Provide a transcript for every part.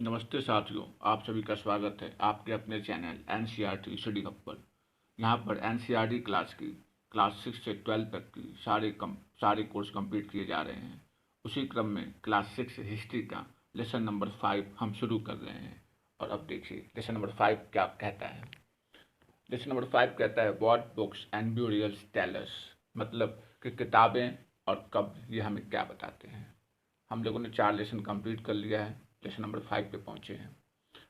नमस्ते साथियों, आप सभी का स्वागत है आपके अपने चैनल एनसीईआरटी स्टडी हब पर। यहाँ पर एनसीईआरटी क्लास 6 से 12 तक की सारे कोर्स कंप्लीट किए जा रहे हैं। उसी क्रम में क्लास 6 हिस्ट्री का लेसन नंबर 5 हम शुरू कर रहे हैं। और अब देखिए लेसन नंबर 5 क्या कहता है। लेसन नंबर 5 कहता है what books and burials tell us, मतलब कि किताबें और कब ये हमें क्या बताते हैं। हम लोगों ने 4 लेसन कंप्लीट कर लिया है, लेसन नंबर 5 पे पहुंचे हैं।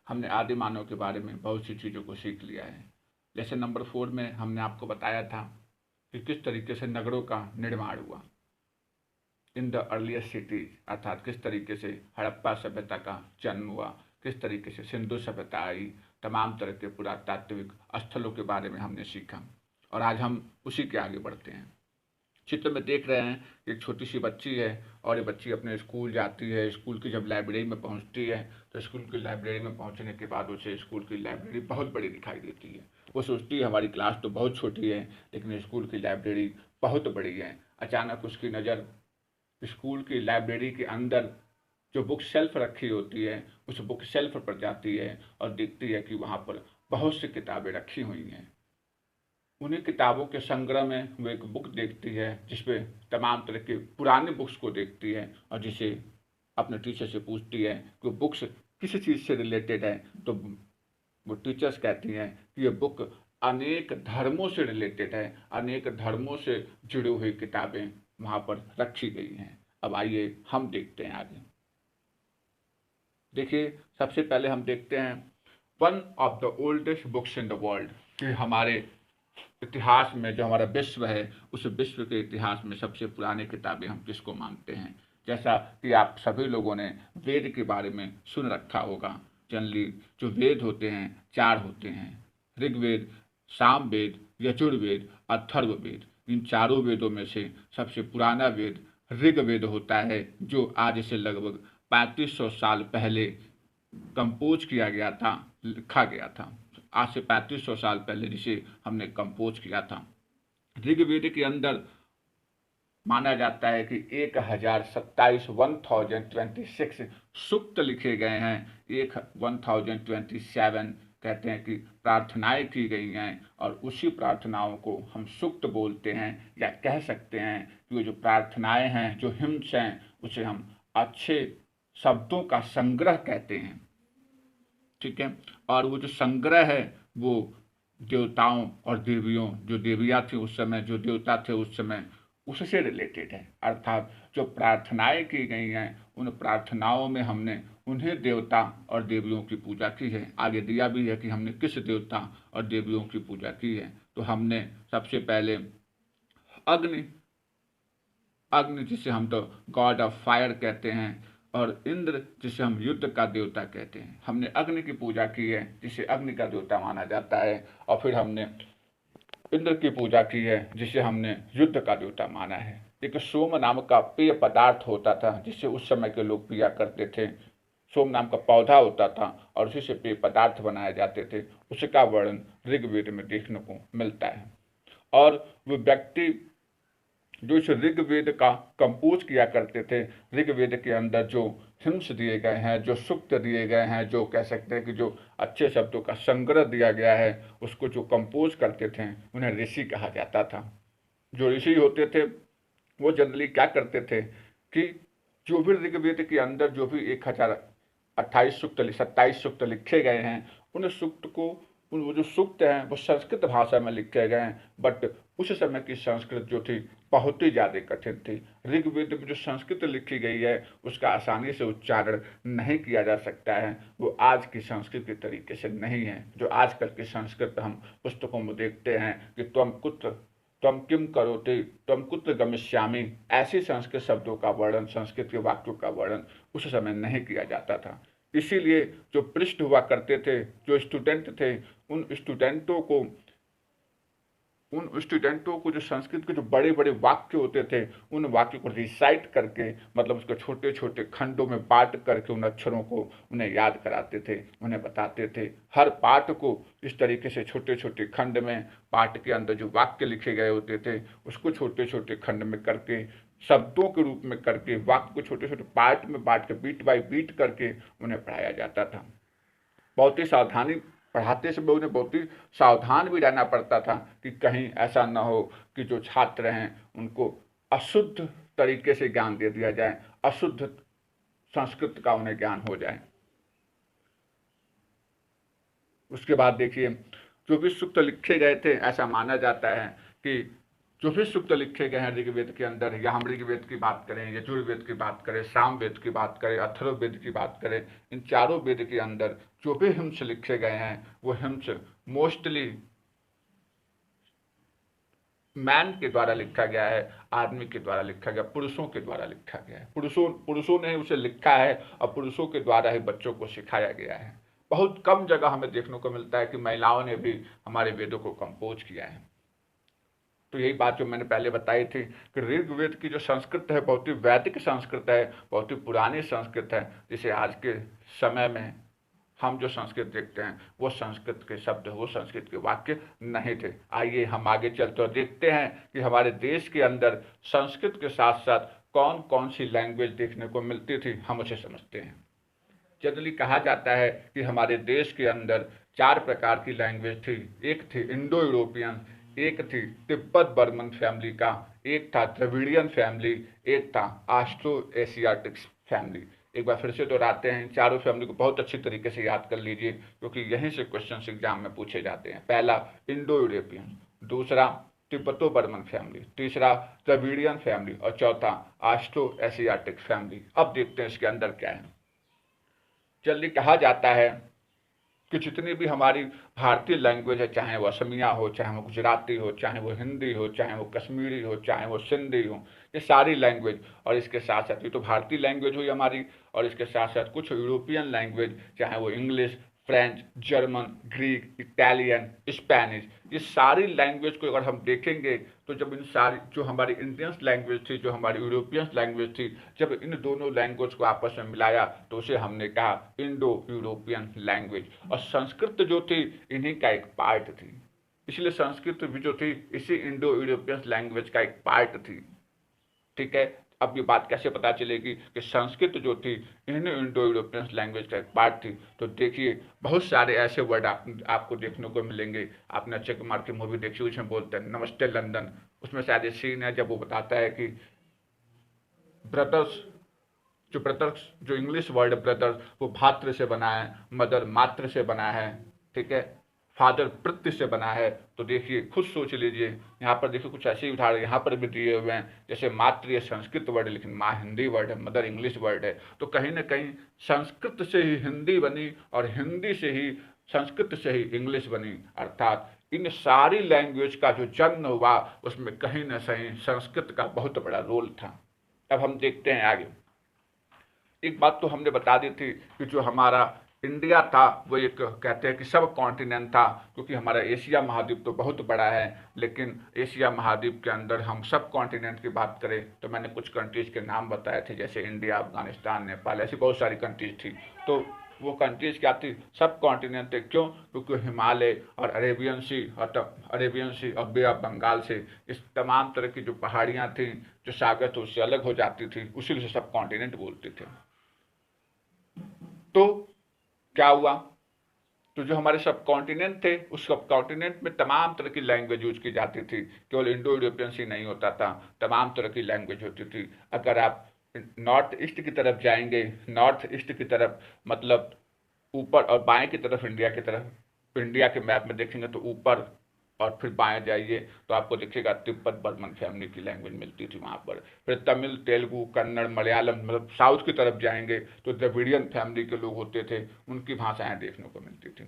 हमने आदि मानव के बारे में बहुत सी चीज़ों को सीख लिया है। लेसन नंबर 4 में हमने आपको बताया था कि किस तरीके से नगरों का निर्माण हुआ इन द अर्लियर सिटीज, अर्थात किस तरीके से हड़प्पा सभ्यता का जन्म हुआ, किस तरीके से सिंधु सभ्यता आई, तमाम तरह के पुरातात्विक स्थलों के बारे में हमने सीखा। और आज हम उसी के आगे बढ़ते हैं। चित्र में देख रहे हैं एक छोटी सी बच्ची है और ये बच्ची अपने स्कूल जाती है। स्कूल की जब लाइब्रेरी में पहुंचती है तो स्कूल की लाइब्रेरी में पहुंचने के बाद उसे स्कूल की लाइब्रेरी बहुत बड़ी दिखाई देती है। वो सोचती है हमारी क्लास तो बहुत छोटी है, लेकिन स्कूल की लाइब्रेरी बहुत बड़ी है। अचानक उसकी नज़र स्कूल की लाइब्रेरी के अंदर जो बुक शेल्फ रखी होती है उस बुक शेल्फ पर जाती है और देखती है कि वहाँ पर बहुत सी किताबें रखी हुई हैं। उन्हीं किताबों के संग्रह में वो एक बुक देखती है जिसपे तमाम तरह के पुराने बुक्स को देखती है और जिसे अपने टीचर से पूछती है कि वो बुक्स किस चीज़ से रिलेटेड है। तो वो टीचर्स कहती हैं कि ये बुक अनेक धर्मों से रिलेटेड है, अनेक धर्मों से जुड़ी हुई किताबें वहाँ पर रखी गई हैं। अब आइए हम देखते हैं आगे। देखिए सबसे पहले हम देखते हैं one of the oldest books in the world, कि हमारे इतिहास में जो हमारा विश्व है उस विश्व के इतिहास में सबसे पुरानी किताबें हम किसको मानते हैं। जैसा कि आप सभी लोगों ने वेद के बारे में सुन रखा होगा। जनरली जो वेद होते हैं 4 होते हैं, ऋग्वेद, सामवेद, यजुर्वेद, अथर्ववेद। इन चारों वेदों में से सबसे पुराना वेद ऋग्वेद होता है, जो आज से लगभग 3500 साल पहले कंपोज किया गया था, लिखा गया था। आज से 3500 साल पहले जिसे हमने कंपोज किया था। ऋग्वेद के अंदर माना जाता है कि 1027 सूक्त लिखे गए हैं। 1027 कहते हैं कि प्रार्थनाएं की गई हैं और उसी प्रार्थनाओं को हम सूक्त बोलते हैं, या कह सकते हैं कि वो जो प्रार्थनाएं हैं, जो हिम्स हैं, उसे हम अच्छे शब्दों का संग्रह कहते हैं। ठीक है। और वो जो संग्रह है वो देवताओं और देवियों, जो देवियाँ थी उस समय, जो देवता थे उस समय, उससे रिलेटेड है। अर्थात जो प्रार्थनाएं की गई हैं उन प्रार्थनाओं में हमने उन्हीं देवता और देवियों की पूजा की है। आगे दिया भी है कि हमने किस देवता और देवियों की पूजा की है। तो हमने सबसे पहले अग्नि, अग्नि जिसे हम तो गॉड ऑफ फायर कहते हैं, और इंद्र जिसे हम युद्ध का देवता कहते हैं। हमने अग्नि की पूजा की है जिसे अग्नि का देवता माना जाता है, और फिर हमने इंद्र की पूजा की है जिसे हमने युद्ध का देवता माना है। एक सोम नाम का पेय पदार्थ होता था जिसे उस समय के लोग पिया करते थे। सोम नाम का पौधा होता था और उसी से पेय पदार्थ बनाए जाते थे। उसका वर्णन ऋग्वेद में देखने को मिलता है। और वो व्यक्ति जो इस ऋग्वेद का कंपोज किया करते थे, ऋग्वेद के अंदर जो हिम्स दिए गए हैं, जो सूक्त दिए गए हैं, जो कह सकते हैं कि जो अच्छे शब्दों का संग्रह दिया गया है, उसको जो कंपोज करते थे उन्हें ऋषि कहा जाता था। जो ऋषि होते थे वो जनरली क्या करते थे कि जो भी ऋग्वेद के अंदर जो भी 1028 सूक्त 27 सूक्त लिखे गए हैं, उन सूक्त को, वो जो सूक्त हैं वो संस्कृत भाषा में लिखे गए हैं। बट उस समय की संस्कृत जो थी बहुत ही ज़्यादा कठिन थी। ऋग्वेद में जो संस्कृत लिखी गई है उसका आसानी से उच्चारण नहीं किया जा सकता है। वो आज की संस्कृत के तरीके से नहीं है। जो आजकल की संस्कृत हम पुस्तकों में देखते हैं कि त्वम किम करोति, त्वम कुत्र गमिष्यामि, ऐसे संस्कृत शब्दों का वर्णन, संस्कृत के वाक्यों का वर्णन उस समय नहीं किया जाता था। इसीलिए जो पृष्ठ हुआ करते थे, जो स्टूडेंट थे, उन स्टूडेंटों को जो संस्कृत के जो बड़े बड़े वाक्य होते थे उन वाक्यों को रिसाइट करके, मतलब उसको छोटे छोटे खंडों में बांट करके उन अक्षरों को उन्हें याद कराते थे, उन्हें बताते थे। हर पाठ को इस तरीके से छोटे छोटे खंड में, पाठ के अंदर जो वाक्य लिखे गए होते थे उसको छोटे छोटे खंड में करके शब्दों के रूप में करके, वाक्य को छोटे छोटे पार्ट में बांट के, बीट बाई बीट करके उन्हें पढ़ाया जाता था। बहुत ही सावधानी, पढ़ाते समय उन्हें बहुत ही सावधान भी रहना पड़ता था कि कहीं ऐसा न हो कि जो छात्र हैं उनको अशुद्ध तरीके से ज्ञान दे दिया जाए, अशुद्ध संस्कृत का उन्हें ज्ञान हो जाए। उसके बाद देखिए, जो भी सूक्त लिखे गए थे, ऐसा माना जाता है कि जो भी सूक्त लिखे गए हैं ऋग्वेद के अंदर, या हम ऋग्वेद की बात करें, यजुर्वेद की बात करें, सामवेद की बात करें, अथर्ववेद की बात करें, इन चारों वेद के अंदर जो भी हिम्स लिखे गए हैं वो हिम्स मोस्टली मैन के द्वारा लिखा गया है, आदमी के द्वारा लिखा गया, पुरुषों के द्वारा लिखा गया है। पुरुषों ने उसे लिखा है और पुरुषों के द्वारा ही बच्चों को सिखाया गया है। बहुत कम जगह हमें देखने को मिलता है कि महिलाओं ने भी हमारे वेदों को कंपोज किया है। तो यही बात जो मैंने पहले बताई थी कि ऋग्वेद की जो संस्कृत है बहुत ही वैदिक संस्कृत है, बहुत ही पुरानी संस्कृत है, जिसे आज के समय में हम जो संस्कृत देखते हैं वो संस्कृत के शब्द, वो संस्कृत के वाक्य नहीं थे। आइए हम आगे चलते और देखते हैं कि हमारे देश के अंदर संस्कृत के साथ साथ कौन कौन सी लैंग्वेज देखने को मिलती थी, हम उसे समझते हैं। जनरली कहा जाता है कि हमारे देश के अंदर 4 प्रकार की लैंग्वेज थी। एक थी इंडो यूरोपियन, एक थी तिब्बत बर्मन फैमिली का, एक था द्रविडियन फैमिली, एक था ऑस्ट्रो एशियाटिक फैमिली। एक बार फिर से दोहराते हैं, इन चारों फैमिली को बहुत अच्छी तरीके से याद कर लीजिए क्योंकि यहीं से क्वेश्चन एग्जाम में पूछे जाते हैं। पहला इंडो यूरोपियन, दूसरा तिब्बतो बर्मन फैमिली, तीसरा द्रविडियन फैमिली और चौथा ऑस्ट्रो एशियाटिक फैमिली। अब देखते हैं इसके अंदर क्या है। जल्दी कहा जाता है कि जितनी भी हमारी भारतीय लैंग्वेज है, चाहे वो असमिया हो, चाहे वो गुजराती हो, चाहे वो हिंदी हो, चाहे वो कश्मीरी हो, चाहे वो सिंधी हो, ये सारी लैंग्वेज, और इसके साथ साथ ये तो भारतीय लैंग्वेज हुई हमारी, और इसके साथ साथ कुछ यूरोपियन लैंग्वेज, चाहे वो English, French, German, Greek, Italian, Spanish, ये सारी लैंग्वेज को अगर हम देखेंगे तो जब इन सारी जो हमारी इंडियन लैंग्वेज थी, जो हमारी यूरोपियन लैंग्वेज थी, जब इन दोनों लैंग्वेज को आपस में मिलाया तो उसे हमने कहा इंडो यूरोपियन लैंग्वेज। और संस्कृत जो थी इन्हीं का एक पार्ट थी, इसलिए संस्कृत भी जो थी इसी इंडो यूरोपियन लैंग्वेज का एक पार्ट थी। ठीक है, अब ये बात कैसे पता चलेगी कि संस्कृत जो थी इन इंडो यूरोपियन लैंग्वेज का एक पार्ट थी? तो देखिए, बहुत सारे ऐसे वर्ड आपको देखने को मिलेंगे। आपने अक्षय कुमार की मूवी देखी, उसमें बोलते हैं नमस्ते लंदन, उसमें शायद ये सीन है जब वो बताता है कि ब्रदर्स, जो इंग्लिश वर्ड ब्रदर्स वो भात्र से बना है, मदर मात्र से बना है, ठीक है, फादर प्रत्य से बना है। तो देखिए, खुद सोच लीजिए, यहाँ पर देखिए कुछ ऐसे उदाहरण यहाँ पर भी दिए हुए हैं, जैसे मातृ ये संस्कृत वर्ड है लेकिन माँ हिंदी वर्ड है, मदर इंग्लिश वर्ड है। तो कहीं ना कहीं संस्कृत से ही हिंदी बनी और हिंदी से ही संस्कृत से ही इंग्लिश बनी, अर्थात इन सारी लैंग्वेज का जो जन्म हुआ उसमें कहीं ना कहीं संस्कृत का बहुत बड़ा रोल था। अब हम देखते हैं आगे। एक बात तो हमने बता दी थी कि जो हमारा इंडिया था वो एक कहते हैं कि सब कॉन्टिनेंट था, क्योंकि हमारा एशिया महाद्वीप तो बहुत बड़ा है, लेकिन एशिया महाद्वीप के अंदर हम सब कॉन्टिनेंट की बात करें तो मैंने कुछ कंट्रीज के नाम बताए थे, जैसे इंडिया, अफगानिस्तान, नेपाल, ऐसी बहुत सारी कंट्रीज थी। तो वो कंट्रीज क्या थी? सब कॉन्टिनेंट थे। क्यों? क्योंकि हिमालय और अरेबियन सी और बे ऑफ बंगाल से इस तमाम तरह की जो पहाड़ियाँ थी, जो सागर थे उससे अलग हो जाती थी, उसी से सब कॉन्टिनेंट बोलते थे। तो क्या हुआ? तो जो हमारे सब कॉन्टिनेंट थे उस सब कॉन्टिनेंट में तमाम तरह की लैंग्वेज यूज की जाती थी, केवल इंडो यूरोपियन ही नहीं होता था, तमाम तरह की लैंग्वेज होती थी। अगर आप नॉर्थ ईस्ट की तरफ जाएंगे, नॉर्थ ईस्ट की तरफ मतलब ऊपर और बाएं की तरफ, इंडिया की तरफ, इंडिया के मैप में देखेंगे तो ऊपर और फिर बाएं जाइए तो आपको दिखेगा तिब्बत बर्मन फैमिली की लैंग्वेज मिलती थी वहाँ पर। फिर तमिल, तेलुगु, कन्नड़, मलयालम, मतलब साउथ की तरफ जाएंगे तो द्रविडियन फैमिली के लोग होते थे, उनकी भाषाएं देखने को मिलती थी।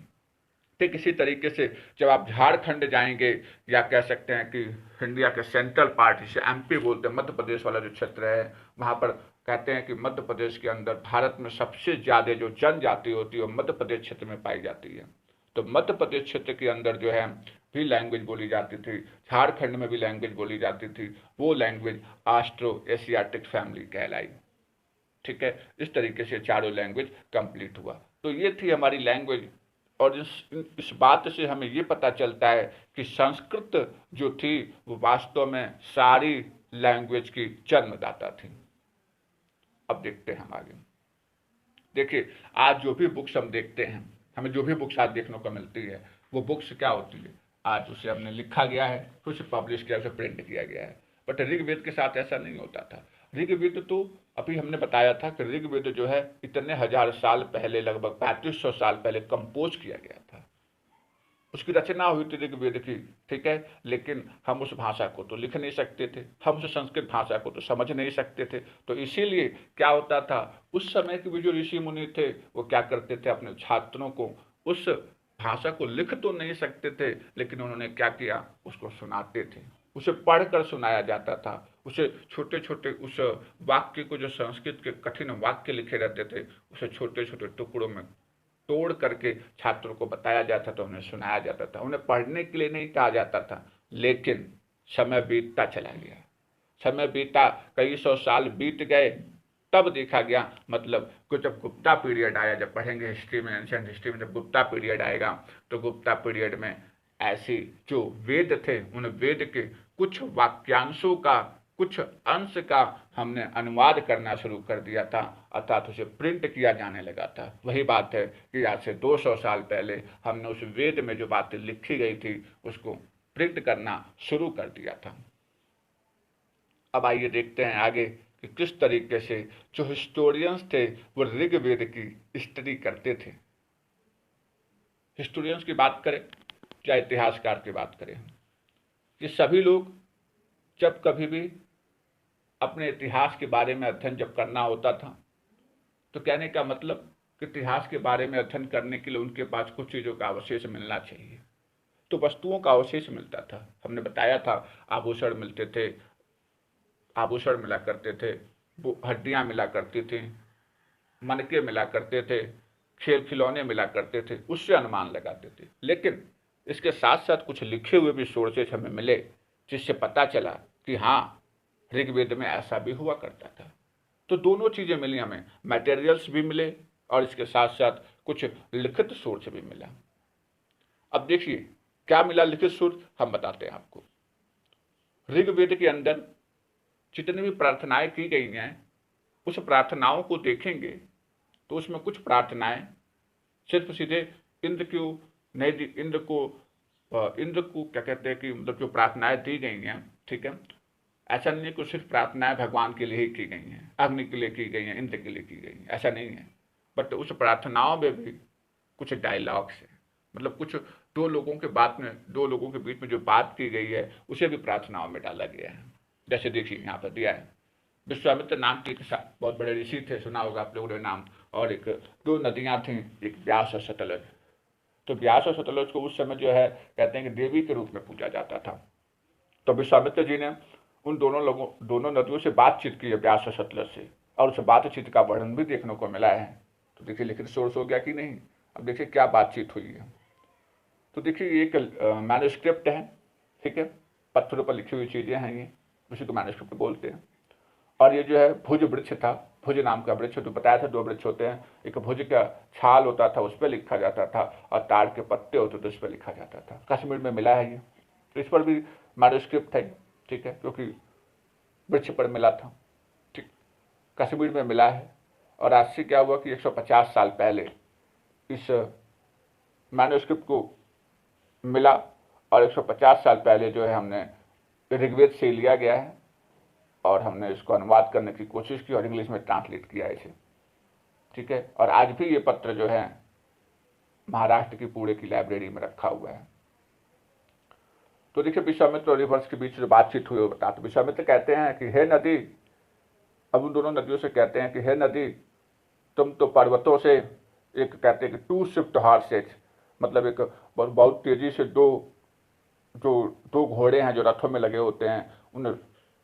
ठीक इसी तरीके से जब आप झारखंड जाएंगे, या कह सकते हैं कि इंडिया के सेंट्रल पार्ट, जिसे एमपी बोलते हैं, मध्य प्रदेश वाला जो क्षेत्र है, वहाँ पर कहते हैं कि मध्य प्रदेश के अंदर भारत में सबसे ज़्यादा जो जनजाति होती है वो मध्य प्रदेश क्षेत्र में पाई जाती है। तो मध्य प्रदेश क्षेत्र के अंदर जो है भी लैंग्वेज बोली जाती थी, झारखंड में भी लैंग्वेज बोली जाती थी, वो लैंग्वेज ऑस्ट्रो एशियाटिक फैमिली कहलाई। ठीक है, इस तरीके से चारों लैंग्वेज कंप्लीट हुआ। तो ये थी हमारी लैंग्वेज, और इस बात से हमें ये पता चलता है कि संस्कृत जो थी वो वास्तव में सारी लैंग्वेज की जन्मदाता थी। अब देखते हैं हम आगे। देखिए, आज जो भी बुक्स हम देखते हैं, हमें जो भी बुक्स आज देखने को मिलती है, वो बुक्स क्या होती है, आज उसे हमने लिखा गया है, फिर उसे पब्लिश किया, उसे प्रिंट किया गया है। बट ऋग्वेद के साथ ऐसा नहीं होता था। ऋग्वेद तो अभी हमने बताया था कि ऋग्वेद जो है इतने हजार साल पहले, लगभग 3500 साल पहले कंपोज किया गया था। उसकी रचना हुई थी ऋग्वेद की, ठीक है, लेकिन हम उस भाषा को तो लिख नहीं सकते थे, हम उस संस्कृत भाषा को तो समझ नहीं सकते थे। तो इसीलिए क्या होता था, उस समय के भी जो ऋषि मुनि थे वो क्या करते थे, अपने छात्रों को उस भाषा को लिख तो नहीं सकते थे, लेकिन उन्होंने क्या किया, उसको सुनाते थे, उसे पढ़कर सुनाया जाता था। उसे छोटे छोटे उस वाक्य को, जो संस्कृत के कठिन वाक्य लिखे रहते थे, उसे छोटे छोटे टुकड़ों में तोड़ करके छात्रों को बताया जाता था, उन्हें सुनाया जाता था। उन्हें पढ़ने के लिए नहीं कहा जाता था। लेकिन समय बीतता चला गया, समय बीता, कई सौ साल बीत गए, तब देखा गया, मतलब कि जब गुप्ता पीरियड आया, जब पढ़ेंगे हिस्ट्री में, एंशिएंट हिस्ट्री में, जब गुप्ता पीरियड आएगा, तो गुप्ता पीरियड में ऐसी जो वेद थे, उन वेद के कुछ वाक्यांशों का, कुछ अंश का हमने अनुवाद करना शुरू कर दिया था, अर्थात उसे प्रिंट किया जाने लगा था। वही बात है कि आज से 200 साल पहले हमने उस वेद में जो बातें लिखी गई थी उसको प्रिंट करना शुरू कर दिया था। अब आइए देखते हैं आगे कि किस तरीके से जो हिस्टोरियंस थे वो ऋग्वेद की स्टडी करते थे। हिस्टोरियंस की बात करें या इतिहासकार की बात करें, ये सभी लोग जब कभी भी अपने इतिहास के बारे में अध्ययन जब करना होता था, तो कहने का मतलब कि इतिहास के बारे में अध्ययन करने के लिए उनके पास कुछ चीज़ों का अवशेष मिलना चाहिए। तो वस्तुओं का अवशेष मिलता था। हमने बताया था, आभूषण मिलते थे, आभूषण मिला करते थे, हड्डियाँ मिला करती थी, मनके मिला करते थे, खेल खिलौने मिला करते थे, उससे अनुमान लगाते थे। लेकिन इसके साथ साथ कुछ लिखे हुए भी सोर्सेज हमें मिले, जिससे पता चला कि हाँ, ऋग्वेद में ऐसा भी हुआ करता था। तो दोनों चीज़ें मिली हमें, मटेरियल्स भी मिले और इसके साथ साथ कुछ लिखित सोर्स भी मिला। अब देखिए क्या मिला लिखित सोर्स, हम बताते हैं आपको। ऋग्वेद के अंदर जितनी भी प्रार्थनाएं की गई हैं, उस प्रार्थनाओं को देखेंगे तो उसमें कुछ प्रार्थनाएं सिर्फ सीधे इंद्र को नहीं दी, इंद्र को क्या कहते हैं कि मतलब जो प्रार्थनाएं दी गई हैं, ठीक है, ऐसा नहीं है कि सिर्फ प्रार्थनाएं भगवान के लिए ही की गई हैं, अग्नि के लिए की गई हैं, इंद्र के लिए की गई हैं, ऐसा नहीं है। बट उस प्रार्थनाओं में भी कुछ डायलॉग्स हैं, मतलब कुछ दो लोगों के बात में, दो लोगों के बीच में जो बात की गई है उसे भी प्रार्थनाओं में डाला गया है। जैसे देखिए यहाँ पर दिया है, विश्वामित्र नाम के एक बहुत बड़े ऋषि थे, सुना होगा आप लोगों ने नाम, और एक दो नदियाँ थीं, एक व्यास और सतलज। तो व्यास और सतलज को उस समय जो है कहते हैं कि देवी के रूप में पूजा जाता था। तो विश्वामित्र जी ने उन दोनों नदियों से बातचीत की है, व्यास और सतलज से, और उस बातचीत का वर्णन भी देखने को मिला है। तो देखिए लिखित सोर्स हो गया कि नहीं। अब देखिए क्या बातचीत हुई है। तो देखिए एक मैन्युस्क्रिप्ट है, ठीक है, पत्थरों पर लिखी हुई चीज़ें हैं, ये उसी को मैन्युस्क्रिप्ट बोलते हैं। और ये जो है भुज वृक्ष था, भुज नाम का वृक्ष, तो बताया था 2 वृक्ष होते हैं, एक भुज का छाल होता था उस पर लिखा जाता था, और ताड़ के पत्ते होते थे उस पर लिखा जाता था। कश्मीर में मिला है ये, तो इस पर भी मैन्युस्क्रिप्ट है, ठीक है, क्योंकि वृक्ष पर मिला था, ठीक, कश्मीर में मिला है। और आज से क्या हुआ कि 150 साल पहले इस मैन्युस्क्रिप्ट को मिला, और 150 साल पहले जो है हमने ऋग्वेद से लिया गया है, और हमने इसको अनुवाद करने की कोशिश की और इंग्लिश में ट्रांसलेट किया इसे, ठीक है। और आज भी ये पत्र जो है महाराष्ट्र की पुणे की लाइब्रेरी में रखा हुआ है। तो देखिए विश्वामित्र और रिवर्स के बीच जो बातचीत हुई वो बता। तो विश्वामित्र कहते हैं कि हे नदी, अब उन दोनों नदियों से कहते हैं कि हे नदी, तुम तो पर्वतों से एक कहते हैं कि 2 स्विफ्ट हॉर्सेज, मतलब एक बहुत तेजी से दो घोड़े हैं जो रथों में लगे होते हैं, उन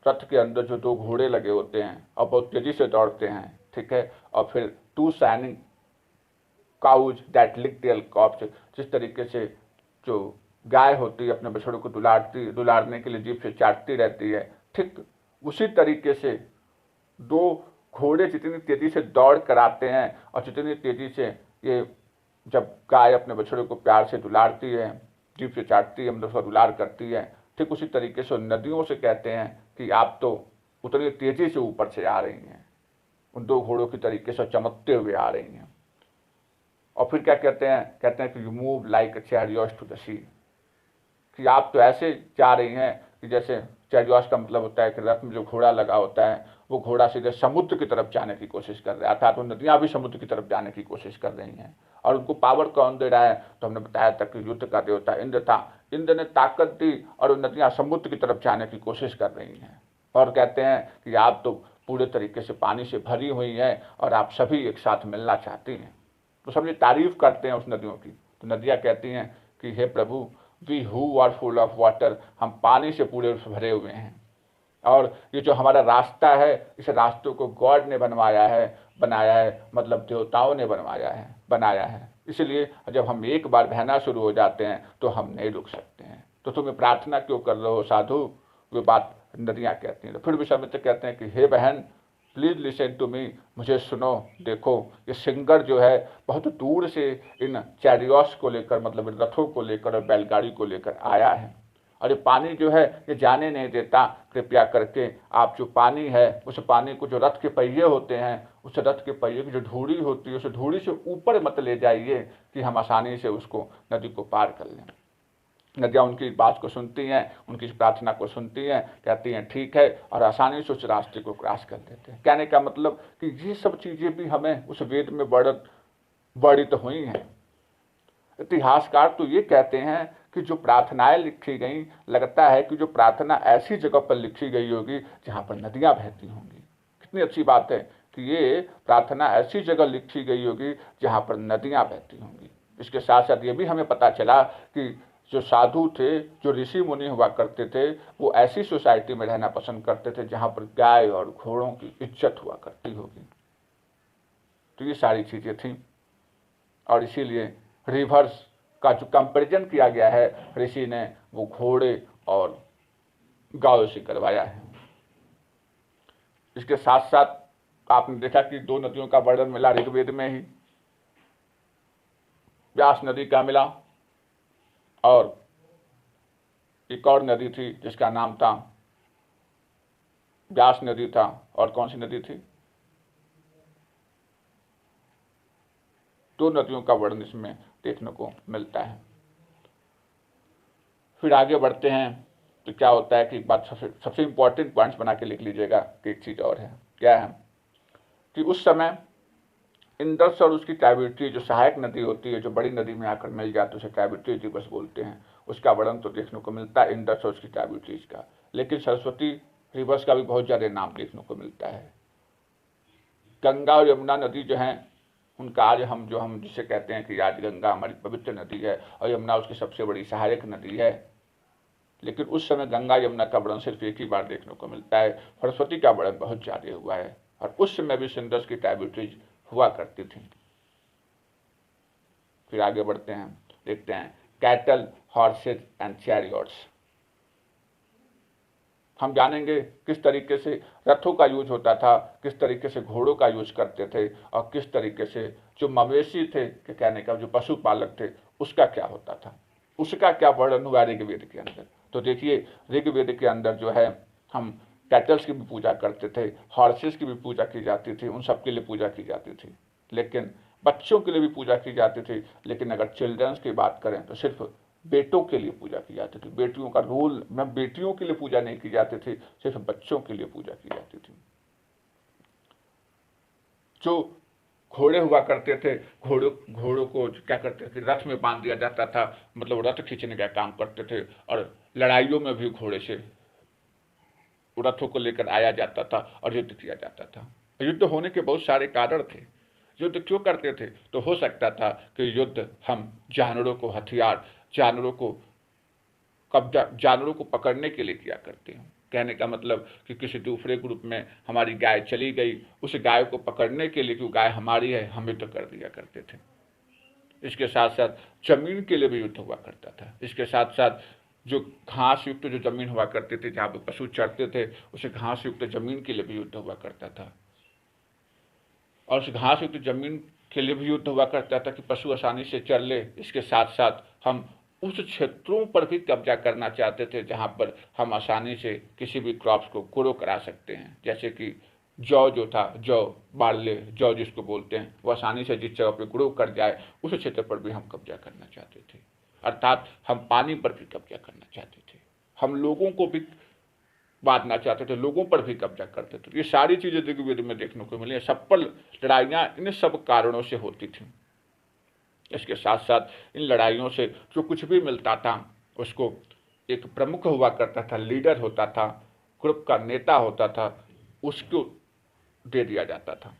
रथ के अंदर जो 2 घोड़े लगे होते हैं और बहुत तेजी से दौड़ते हैं, ठीक है। और फिर 2 shining cows that lick their cops, जिस तरीके से जो गाय होती है अपने बछड़ों को दुलारने के लिए जीभ से चाटती रहती है, ठीक उसी तरीके से 2 घोड़े जितनी तेजी से दौड़ कर आते हैं, और जितनी तेजी से ये जब गाय अपने बछड़े को प्यार से दुलारती है, जीभ से चाटती है, मतलब उसका दुलार करती है, ठीक उसी तरीके से नदियों से कहते हैं कि आप तो उतनी तेजी से ऊपर से आ रही हैं, उन दो घोड़ों की तरीके से चमकते हुए आ रही हैं। और फिर क्या कहते हैं कि you move like a chariot to the sea, कि आप तो ऐसे जा रही हैं कि जैसे चैरियट का मतलब होता है कि रथ में जो घोड़ा लगा होता है वो घोड़ा सीधे समुद्र की तरफ जाने की कोशिश कर रहा है, अर्थात वो नदियाँ भी समुद्र की तरफ जाने की कोशिश कर रही हैं। और उनको पावर कौन दे रहा है, तो हमने बताया था कि युद्ध का देवता इंद्र था। इंद्र ने ताकत दी और वो नदियाँ समुद्र की तरफ जाने की कोशिश कर रही हैं। और कहते हैं कि आप तो पूरे तरीके से पानी से भरी हुई हैं और आप सभी एक साथ मिलना चाहती हैं। तो सब ये तारीफ करते हैं उस नदियों की। तो नदियाँ कहती हैं कि हे प्रभु, we who are full of water, हम पानी से पूरे भरे हुए हैं, और ये जो हमारा रास्ता है इस रास्तों को गॉड ने बनाया है, मतलब देवताओं ने बनाया है। इसलिए जब हम एक बार बहना शुरू हो जाते हैं तो हम नहीं रुक सकते हैं। तो तुम्हें प्रार्थना क्यों कर रहे हो साधु, वे बात नदियाँ कहती हैं। तो फिर विश्वामित्र कहते हैं कि हे बहन, प्लीज़ लिसन टू मी, मुझे सुनो। देखो ये सिंगर जो है बहुत दूर से इन चैरियट्स को लेकर, मतलब इन रथों को लेकर और बैलगाड़ी को लेकर आया है, और ये पानी जो है ये जाने नहीं देता। कृपया करके आप जो पानी है उस पानी को, जो रथ के पहिए होते हैं, उस रथ के पहिए की जो धूड़ी होती है उस धूड़ी से ऊपर मत ले जाइए कि हम आसानी से उसको नदी को पार कर लें। नदियाँ उनकी बात को सुनती हैं, उनकी इस प्रार्थना को सुनती हैं, कहती हैं ठीक है, और आसानी से उस रास्ते को क्रॉस कर देते हैं। कहने का मतलब कि ये सब चीज़ें भी हमें उस वेद में वर्णित हुई हैं। इतिहासकार तो ये कहते हैं कि जो प्रार्थनाएं लिखी गई, लगता है कि जो प्रार्थना ऐसी जगह पर लिखी गई होगी जहाँ पर नदियाँ बहती होंगी। कितनी अच्छी बात है कि ये प्रार्थना ऐसी जगह लिखी गई होगी जहाँ पर नदियाँ बहती होंगी। इसके साथ साथ ये भी हमें पता चला कि जो साधु थे, जो ऋषि मुनि हुआ करते थे, वो ऐसी सोसाइटी में रहना पसंद करते थे जहाँ पर गाय और घोड़ों की इज्जत हुआ करती होगी। तो ये सारी चीज़ें थीं, और इसीलिए रिवर्स का जो कंपैरिजन किया गया है ऋषि ने, वो घोड़े और गायों से करवाया है। इसके साथ साथ आपने देखा कि दो नदियों का वर्णन मिला ऋग्वेद में ही। व्यास नदी का मिला, और एक और नदी थी जिसका नाम था व्यास नदी था, और कौन सी नदी थी? दो नदियों का वर्णन इसमें देखने को मिलता है। फिर आगे बढ़ते हैं तो क्या होता है कि बात सबसे इंपॉर्टेंट पॉइंट्स बना के लिख लीजिएगा कि एक चीज़ और है। क्या है कि उस समय इंडस और उसकी ट्राइब्यूटरी, जो सहायक नदी होती है, जो बड़ी नदी में आकर मिल जाती है, उसे ट्राइब्यूटरी रिवर्स बोलते हैं, उसका वर्णन तो देखने को मिलता है इंडस और उसकी ट्राइब्यूटरीज का। लेकिन सरस्वती रिवर्स का भी बहुत ज़्यादा नाम देखने को मिलता है। गंगा और यमुना नदी जो हैं उनका आज हम जिसे कहते हैं कि आज गंगा हमारी पवित्र नदी है और यमुना उसकी सबसे बड़ी सहायक नदी है। लेकिन उस समय गंगा यमुना का वर्णन सिर्फ एक ही बार देखने को मिलता है, सरस्वती का वर्णन बहुत ज़्यादा हुआ है। और उस समय भी सिंडस की ट्राइब्यूटरीज हुआ करती थी। फिर आगे बढ़ते हैं, देखते हैं कैटल, हॉर्सेज एंड चैरियट्स। हम जानेंगे किस तरीके से रथों का यूज होता था, किस तरीके से घोड़ों का यूज करते थे, और किस तरीके से जो मवेशी थे, कि कहने का जो पशुपालक थे, उसका क्या होता था, उसका क्या वर्णन हुआ ऋग्वेद के अंदर। तो देखिए ऋग्वेद के अंदर जो है हम कैटल्स की भी पूजा करते थे, हॉर्सेस की भी पूजा की जाती थी, उन सब के लिए पूजा की जाती थी, लेकिन बच्चों के लिए भी पूजा की जाती थी। लेकिन अगर चिल्ड्रंस की बात करें तो सिर्फ बेटों के लिए पूजा की जाती थी। बेटियों का रोल में बेटियों के लिए पूजा नहीं की जाती थी, सिर्फ बच्चों के लिए पूजा की जाती थी। जो घोड़े हुआ करते थे, घोड़ों को क्या करते थे, रथ में बांध दिया जाता था, मतलब रथ खींचने का काम करते थे, और लड़ाइयों में भी घोड़े से रथों को लेकर आया जाता था और युद्ध किया जाता था। युद्ध होने के बहुत सारे कारण थे। युद्ध क्यों करते थे? तो हो सकता था कि युद्ध हम जानवरों को हथियार, जानवरों को कब्जा, जानवरों को पकड़ने के लिए किया करते हैं। कहने का मतलब कि किसी दूसरे ग्रुप में हमारी गाय चली गई, उस गाय को पकड़ने के लिए, क्योंकि गाय हमारी है, हम युद्ध कर दिया करते थे। इसके साथ साथ जमीन के लिए भी युद्ध हुआ करता था। इसके साथ साथ जो घास युक्त जो जमीन हुआ करती थी, जहाँ पे पशु चरते थे, उसे घास युक्त जमीन के लिए भी युद्ध हुआ करता था। और उस घास युक्त जमीन के लिए भी युद्ध हुआ करता था कि पशु आसानी से चर ले। इसके साथ साथ हम उस क्षेत्रों पर भी कब्जा करना चाहते थे जहाँ पर हम आसानी से किसी भी क्रॉप्स को ग्रो करा सकते हैं। जैसे कि जौ जो था, जौ, बार्ले, जौ जिसको बोलते हैं, वो आसानी से जिस जगह पे ग्रो कर जाए उस क्षेत्र पर भी हम कब्जा करना चाहते थे। अर्थात हम पानी पर भी कब्जा करना चाहते थे, हम लोगों को भी बांटना चाहते थे, लोगों पर भी कब्जा करते थे। ये सारी चीज़ें ऋग्वेद में देखने को मिली। सब पर लड़ाइयाँ इन सब कारणों से होती थी। इसके साथ साथ इन लड़ाइयों से जो कुछ भी मिलता था उसको एक प्रमुख हुआ करता था, लीडर होता था, ग्रुप का नेता होता था, उसको दे दिया जाता था।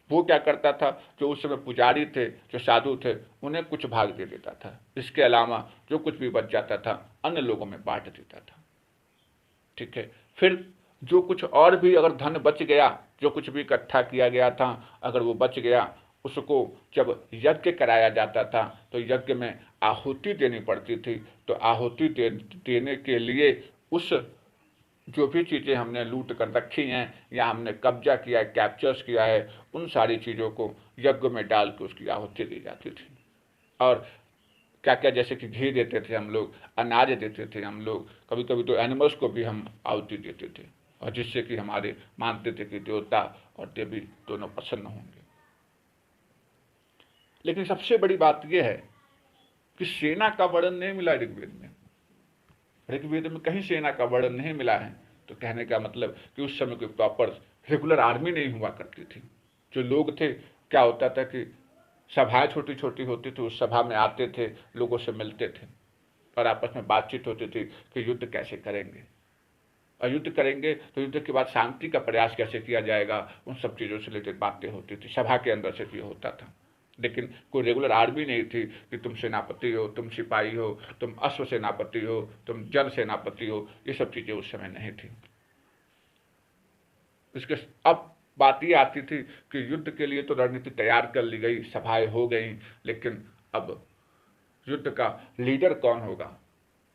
वो क्या करता था, जो उस समय पुजारी थे, जो साधु थे, उन्हें कुछ भाग दे देता था। इसके अलावा जो कुछ भी बच जाता था अन्य लोगों में बांट देता था। ठीक है, फिर जो कुछ और भी अगर धन बच गया, जो कुछ भी इकट्ठा किया गया था, अगर वो बच गया, उसको जब यज्ञ कराया जाता था तो यज्ञ में आहुति देनी पड़ती थी। तो आहुति देने के लिए उस जो भी चीज़ें हमने लूट कर रखी हैं या हमने कब्जा किया है, कैप्चर्स किया है, उन सारी चीज़ों को यज्ञ में डाल के उसकी आहुति दी जाती थी। और क्या क्या, जैसे कि घी देते थे हम लोग, अनाज देते थे हम लोग, कभी कभी तो एनिमल्स को भी हम आहुति देते थे, और जिससे कि हमारे मानते थे कि देवता और देवी दोनों प्रसन्न होंगे। लेकिन सबसे बड़ी बात यह है कि सेना का वर्णन नहीं मिला ऋग्वेद में। ऋग्वेद में कहीं सेना का वर्णन नहीं मिला है। तो कहने का मतलब कि उस समय कोई प्रॉपर रेगुलर आर्मी नहीं हुआ करती थी। जो लोग थे, क्या होता था कि सभाएं छोटी छोटी होती थी, उस सभा में आते थे, लोगों से मिलते थे और आपस में बातचीत होती थी कि युद्ध कैसे करेंगे, और युद्ध करेंगे तो युद्ध के बाद शांति का प्रयास कैसे किया जाएगा, उन सब चीज़ों से रिलेटेड बातें होती थी। सभा के अंदर से ये होता था। लेकिन कोई रेगुलर आर्मी नहीं थी कि तुम सेनापति हो, तुम सिपाही हो, तुम अश्व सेनापति हो, तुम जल सेनापति हो, ये सब चीज़ें उस समय नहीं थी। इसके अब बात ये आती थी कि युद्ध के लिए तो रणनीति तैयार कर ली गई, सभाएं हो गई, लेकिन अब युद्ध का लीडर कौन होगा,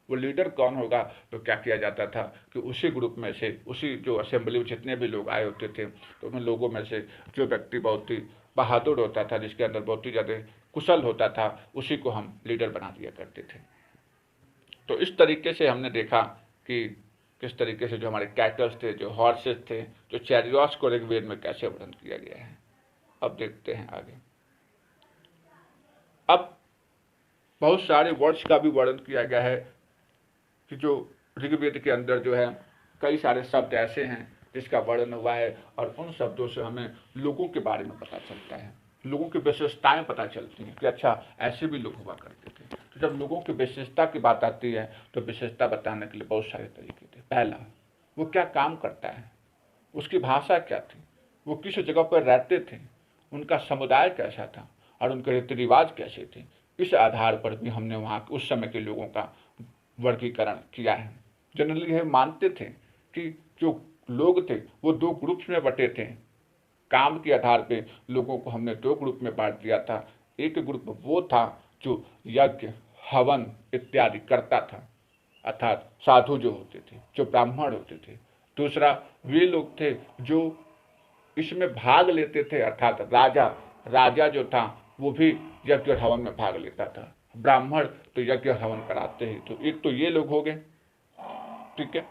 वो लीडर कौन होगा, तो क्या किया जाता था कि उसी ग्रुप में से, उसी जो असेंबली में जितने भी लोग आए होते थे, तो उन लोगों में से जो व्यक्ति बहुत ही बहादुर होता था, जिसके अंदर बहुत ही ज़्यादा कुशल होता था, उसी को हम लीडर बना दिया करते थे। तो इस तरीके से हमने देखा कि किस तरीके से जो हमारे कैटल्स थे, जो हॉर्सेस थे, जो चैरियट्स को ऋग्वेद में कैसे वर्णन किया गया है। अब देखते हैं आगे। अब बहुत सारे वर्ड्स का भी वर्णन किया गया है कि जो ऋग्वेद के अंदर जो है कई सारे शब्द ऐसे हैं जिसका वर्णन हुआ है, और उन शब्दों से हमें लोगों के बारे में पता चलता है, लोगों की विशेषताएं पता चलती हैं कि अच्छा ऐसे भी लोग हुआ करते थे। तो जब लोगों की विशेषता की बात आती है तो विशेषता बताने के लिए बहुत सारे तरीके थे। पहला, वो क्या काम करता है, उसकी भाषा क्या थी, वो किस जगह पर रहते थे, उनका समुदाय कैसा था और उनके रीति रिवाज कैसे थे। इस आधार पर भी हमने वहाँ उस समय के लोगों का वर्गीकरण किया है। जनरली ये मानते थे कि जो लोग थे वो दो ग्रुप्स में बटे थे। काम के आधार पे लोगों को हमने दो ग्रुप में बांट दिया था। एक ग्रुप वो था जो यज्ञ, हवन इत्यादि करता था, अर्थात साधु जो होते थे, जो ब्राह्मण होते थे। दूसरा वे लोग थे जो इसमें भाग लेते थे, अर्थात राजा, राजा जो था वो भी यज्ञ और हवन में भाग लेता था। ब्राह्मण तो यज्ञ और हवन कराते हैं। तो एक तो ये लोग हो गए, ठीक है।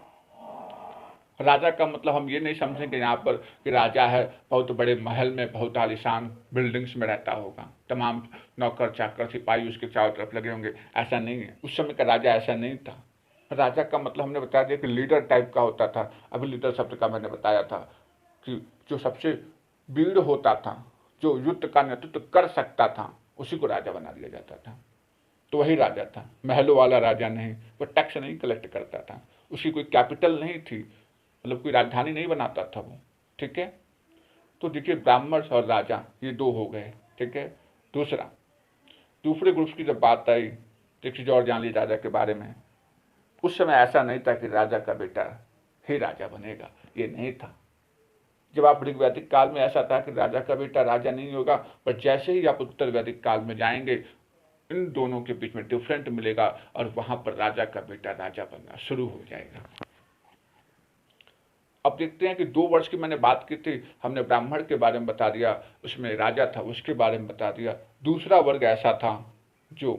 राजा का मतलब हम ये नहीं समझेंगे यहाँ पर कि राजा है बहुत बड़े महल में, बहुत आलीशान बिल्डिंग्स में रहता होगा, तमाम नौकर चाकर सिपाही उसके चारों तरफ लगे होंगे, ऐसा नहीं है। उस समय का राजा ऐसा नहीं था। राजा का मतलब हमने बता दिया कि लीडर टाइप का होता था। अभी लीडर शब्द का मैंने बताया था कि जो सबसे वीर होता था, जो युद्ध का नेतृत्व कर सकता था, उसी को राजा बना दिया जाता था। तो वही राजा था, महलों वाला राजा नहीं। वो टैक्स नहीं कलेक्ट करता था, उसकी कोई कैपिटल नहीं थी, मतलब कोई राजधानी नहीं बनाता था वो, ठीक है। तो देखिए ब्राह्मण और राजा ये दो हो गए, ठीक है। दूसरा, दूसरे ग्रुप की जब बात आई, देखिए और जान ली राजा के बारे में। उस समय ऐसा नहीं था कि राजा का बेटा ही राजा बनेगा, ये नहीं था। जब आप ऋग्वैदिक काल में ऐसा था कि राजा का बेटा राजा नहीं होगा, पर जैसे ही आप उत्तर वैदिक काल में जाएंगे इन दोनों के बीच में डिफरेंट मिलेगा और वहां पर राजा का बेटा राजा बनना शुरू हो जाएगा। अब देखते हैं कि दो वर्ष की मैंने बात की थी, हमने ब्राह्मण के बारे में बता दिया, उसमें राजा था उसके बारे में बता दिया। दूसरा वर्ग ऐसा था जो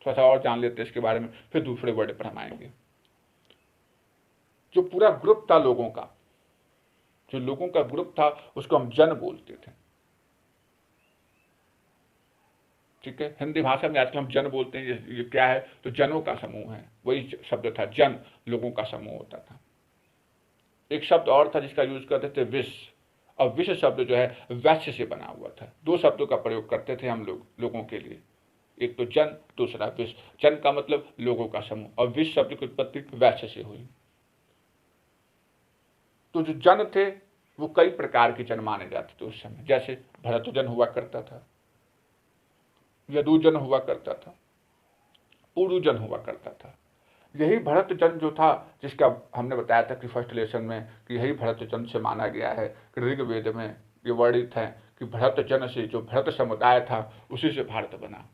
थोड़ा सा और जान लेते हैं इसके बारे में, फिर दूसरे वर्ड पर हम आएंगे। जो पूरा ग्रुप था लोगों का, जो लोगों का ग्रुप था, उसको हम जन बोलते थे। ठीक है, हिंदी भाषा में आजकल हम जन बोलते हैं, ये क्या है, तो जनों का समूह है, वही शब्द था जन, लोगों का समूह होता था। एक शब्द और था जिसका यूज करते थे विश्व, और विश्व शब्द जो है वैश्य से बना हुआ था। दो शब्दों का प्रयोग करते थे हम लोग लोगों के लिए, एक तो जन, दूसरा विश्व। जन का मतलब लोगों का समूह, और विश्व शब्द की उत्पत्ति वैश्य से हुई। तो जो जन थे वो कई प्रकार के जन माने जाते थे उस समय, जैसे भरतजन हुआ करता था, यदुजन हुआ करता था, पुरुजन हुआ करता था। यही भरतजन जो था, जिसका हमने बताया था कि फर्स्ट लेसन में कि यही भरतजन से माना गया है कि ऋग्वेद में ये वर्णित है कि भरतजन से, जो भरत समुदाय था उसी से भारत बना।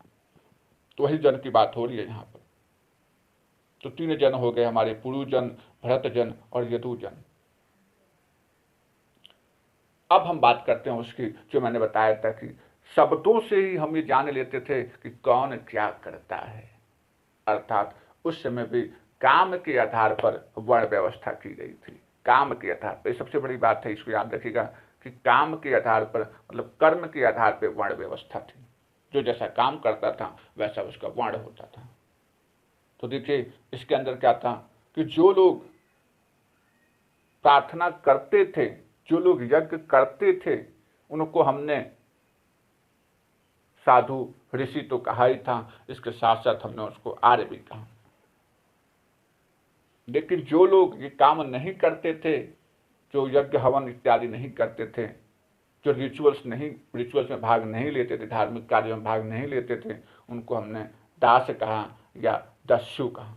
तो वही जन की बात हो रही है यहाँ पर। तो तीन जन हो गए हमारे, पुरुजन, भरतजन और यदुजन। अब हम बात करते हैं उसकी, जो मैंने बताया था कि शब्दों से ही हम ये जान लेते थे कि कौन क्या करता है। अर्थात उस समय भी काम के आधार पर वर्ण व्यवस्था की गई थी। काम के आधार पर, सबसे बड़ी बात है, इसको याद रखिएगा कि काम के आधार पर मतलब कर्म के आधार पर वर्ण व्यवस्था थी। जो जैसा काम करता था वैसा उसका वर्ण होता था। तो देखिए इसके अंदर क्या था कि जो लोग प्रार्थना करते थे, जो लोग यज्ञ करते थे, उनको हमने साधु ऋषि तो कहा ही था, इसके साथ साथ हमने उसको आर्य भी कहा। लेकिन जो लोग ये काम नहीं करते थे, जो यज्ञ हवन इत्यादि नहीं करते थे, जो रिचुअल्स में भाग नहीं लेते थे, धार्मिक कार्यों में भाग नहीं लेते थे, उनको हमने दास कहा या दस्यु कहा।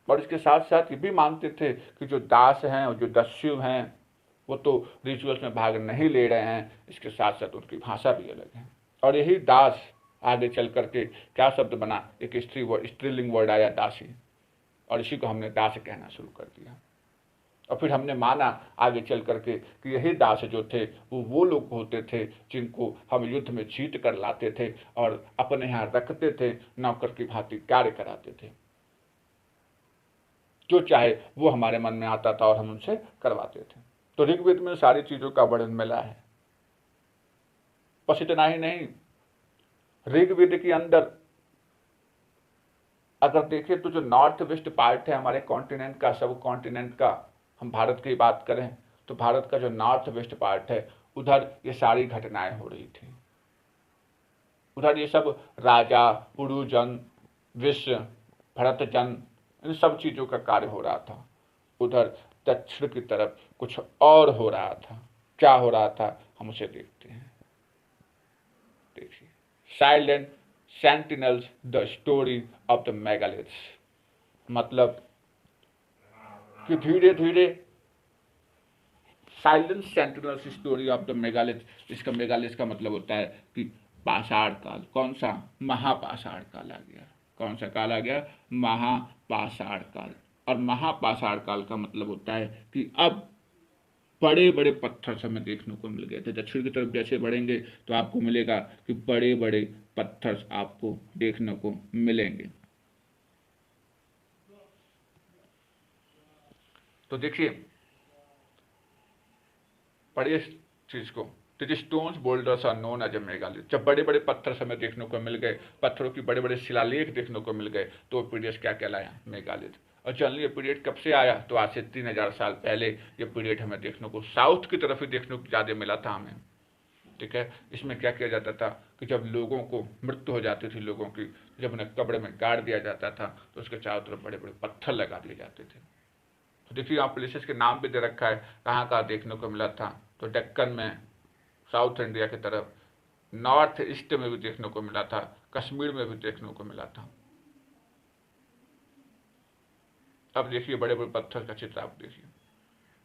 और इसके साथ साथ ये भी मानते थे कि जो दास हैं और जो दस्यु हैं वो तो रिचुअल्स में भाग नहीं ले रहे हैं, इसके साथ साथ उनकी भाषा भी अलग है। और यही दास आगे चल करके क्या शब्द बना, एक स्त्रीलिंग वर्ड आया दासी, और इसी को हमने दास कहना शुरू कर दिया। और फिर हमने माना आगे चल करके कि यही दास जो थे वो लोग होते थे जिनको हम युद्ध में जीत कर लाते थे और अपने यहाँ रखते थे, नौकर की भांति कार्य कराते थे, जो चाहे वो हमारे मन में आता था और हम उनसे करवाते थे। तो ऋग्वेद में सारी चीजों का वर्णन मिला है। बस इतना ही नहीं, ऋग्वेद के अंदर अगर देखें तो जो नॉर्थ वेस्ट पार्ट है हमारे कॉन्टिनेंट का, सब कॉन्टिनेंट का, हम भारत की बात करें तो भारत का जो नॉर्थ वेस्ट पार्ट है, उधर ये सारी घटनाएं हो रही थी। उधर ये सब राजा, पुरुजन, विश्व, भरतजन, इन सब चीजों का कार्य हो रहा था। उधर दक्षिण की तरफ कुछ और हो रहा था। क्या हो रहा था हम उसे देखते हैं। देखिए, silent sentinels the story of the megaliths, मतलब कि धीरे धीरे silent sentinels story of the megalith. इसका मेगालिथ का मतलब होता है कि पाषाण काल। कौन सा? महापाषाण काल आ गया। कौन सा काल आ गया? महापाषाण काल। और महापाषाण काल का मतलब होता है कि अब बड़े बड़े पत्थर हमें देखने को मिल गए थे। दक्षिण की तरफ जैसे बढ़ेंगे तो आपको मिलेगा कि बड़े बड़े पत्थर आपको देखने को मिलेंगे। तो देखिए पढ़िए इस चीज को, stones boulders are known as a megalith. जब बड़े बड़े पत्थर हमें देखने को मिल गए, पत्थरों की बड़े बड़े शिलालेख देखने को मिल गए, तो वो पीरियड क्या कहलाया? मेगालिथ। और जनरली ये पीरियड कब से आया? तो आज से 3000 साल पहले ये पीरियड हमें देखने को साउथ की तरफ ही देखने को ज़्यादा मिला था हमें। ठीक है, इसमें क्या किया जाता था कि जब लोगों को मृत्यु हो जाती थी लोगों की, जब उन्हें कब्र में गाड़ दिया जाता था तो उसके चारों तरफ बड़े बड़े पत्थर लगा दिए जाते थे। तो देखिए यहाँ प्लेसेस के नाम भी दे रखा है, कहाँ कहाँ देखने को मिला था। तो डेक्कन में, साउथ इंडिया की तरफ, नॉर्थ ईस्ट में भी देखने को मिला था, कश्मीर में भी देखने को मिला था। अब देखिए बड़े बड़े पत्थर का चित्र आप देखिए,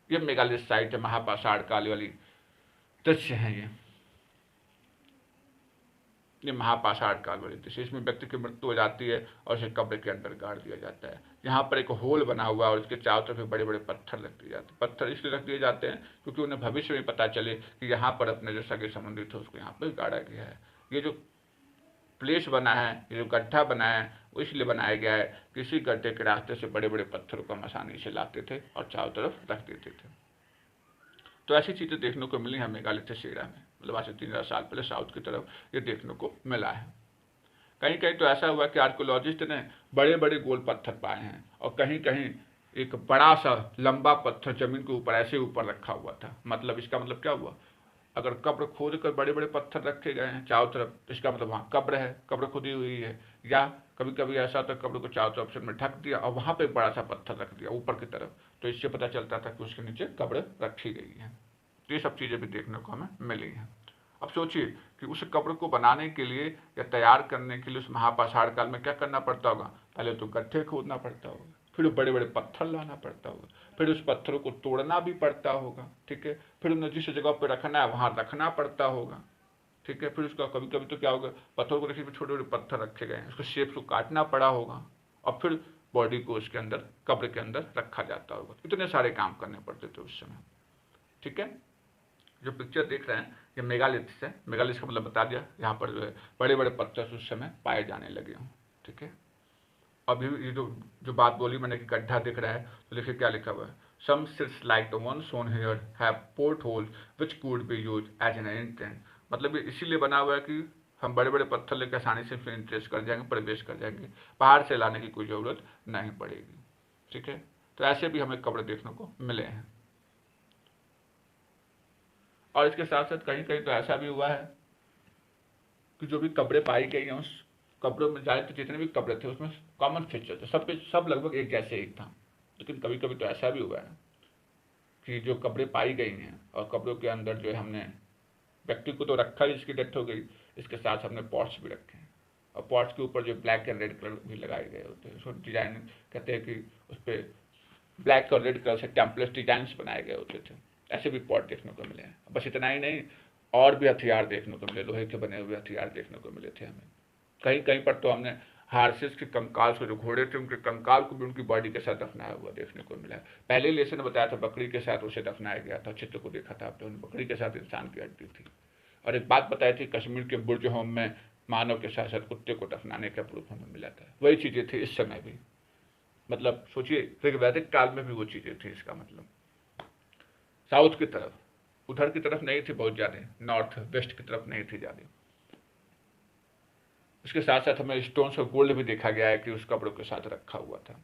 ये मेगालिथ साइट है, महापाषाण काल वाली दृश्य है ये महापाषाण काल वाली दृश्य। इसमें व्यक्ति की मृत्यु हो जाती है और उसे कब्र के अंदर गाड़ दिया जाता है। यहाँ पर एक होल बना हुआ है और उसके चारों तरफ बड़े बड़े पत्थर रख दिए जाते हैं। पत्थर इसलिए रख दिए जाते हैं क्योंकि उन्हें भविष्य में पता चले कि यहाँ पर अपने जो सगे संबंधी थे उसको यहाँ पर गाड़ा गया है। ये जो प्लेस बना है, ये जो गड्ढा बना है वो इसलिए बनाया गया है कि इसी गड्ढे के रास्ते से बड़े बड़े पत्थरों को हम आसानी से लाते थे और चारों तरफ रख देते थे। तो ऐसी चीज़ें देखने को मिली है मेघालय तहसील में, मतलब आज से 3000 साल पहले साउथ की तरफ ये देखने को मिला है। कहीं कहीं तो ऐसा हुआ कि आर्कोलॉजिस्ट ने बड़े बड़े गोल पत्थर पाए हैं और कहीं कहीं एक बड़ा सा लंबा पत्थर जमीन के ऊपर ऐसे ऊपर रखा हुआ था। मतलब इसका मतलब क्या हुआ, अगर कब्र खोद कर बड़े बड़े पत्थर रखे गए हैं चारों तरफ तो इसका मतलब वहाँ कब्र है, कब्र खुदी हुई है। या कभी कभी ऐसा होता है कब्र को चारों तरफ से में ढक दिया और वहाँ पे एक बड़ा सा पत्थर रख दिया ऊपर की तरफ, तो इससे पता चलता था कि उसके नीचे कब्र रखी गई है। तो ये सब चीज़ें भी देखने को हमें मिली हैं। अब सोचिए कि उस कब्र को बनाने के लिए या तैयार करने के लिए उस महापाषाण काल में क्या करना पड़ता होगा। पहले तो गड्ढे खोदना पड़ता होगा, फिर बड़े बड़े पत्थर लाना पड़ता होगा, फिर उस पत्थरों को तोड़ना भी पड़ता होगा, ठीक है, फिर उन्हें जिस जगह पर रखना है वहां रखना पड़ता होगा, ठीक है। फिर उसका कभी कभी तो क्या होगा, पत्थरों को देखिए छोटे छोटे पत्थर रखे गए हैं, उसको शेप को काटना पड़ा होगा और फिर बॉडी को उसके अंदर कब्र के अंदर रखा जाता होगा। इतने सारे काम करने पड़ते थे उस समय, ठीक है। जो पिक्चर देख रहे हैं ये मेगालिथ है, मेगालिथ का मतलब बता दिया, यहाँ पर जो है बड़े बड़े पत्थर उस समय पाए जाने लगे हों, ठीक है। अभी ये जो जो बात बोली मैंने कि गड्ढा दिख रहा है, तो देखिए क्या लिखा हुआ है, some sits like the one shown here have port hole which could be used as an entrance. मतलब ये इसीलिए बना हुआ है कि हम बड़े बड़े पत्थर लेकर आसानी से इंट्रेस कर जाएंगे, प्रवेश कर जाएंगे, बाहर से लाने की कोई ज़रूरत नहीं पड़ेगी, ठीक है। तो ऐसे भी हमें कब्र देखने को मिले हैं। और इसके साथ साथ कहीं कहीं तो ऐसा भी हुआ है कि जो भी कब्रें पाई गई हैं उस कब्रों में जाए तो जितने भी कब्रें थे उसमें कॉमन फीचर थे, सब पे सब लगभग एक जैसे ही था। लेकिन कभी कभी तो ऐसा भी हुआ है कि जो कब्रें पाई गई हैं और कब्रों के अंदर जो है हमने व्यक्ति को तो रखा ही, इसकी डेथ हो गई, इसके साथ हमने पॉट्स भी रखे हैं और पॉट्स के ऊपर जो ब्लैक एंड रेड कलर भी लगाए गए होते हैं, उसको डिजाइन कहते हैं कि उस पर ब्लैक और रेड कलर से टेम्पलेट डिजाइन बनाए गए होते थे। ऐसे भी पॉट देखने को मिले हैं। बस इतना ही नहीं, और भी हथियार देखने को मिले, लोहे के बने हुए हथियार देखने को मिले थे हमें। कहीं कहीं पर तो हमने हार्सेस के कंकाल से, जो घोड़े थे उनके कंकाल को भी उनकी बॉडी के साथ दफनाया हुआ देखने को मिला है। पहले लेसन ने बताया था बकरी के साथ उसे दफनाया गया था, चित्र को देखा था आपने, बकरी के साथ इंसान की हड्डी थी। और एक बात बताई थी कश्मीर के बुर्ज होम में मानव के साथ साथ कुत्ते को दफनाने का प्रूफ हमें मिला था। वही चीज़ें थी इस समय भी, मतलब सोचिए ऋग्वैदिक काल में भी वो चीज़ें थी। इसका मतलब साउथ की तरफ, उधर की तरफ नहीं थी बहुत ज़्यादा, नॉर्थ वेस्ट की तरफ नहीं थी ज़्यादा। इसके साथ साथ हमें स्टोन्स और गोल्ड भी देखा गया है कि उस कब्रों के साथ रखा हुआ था,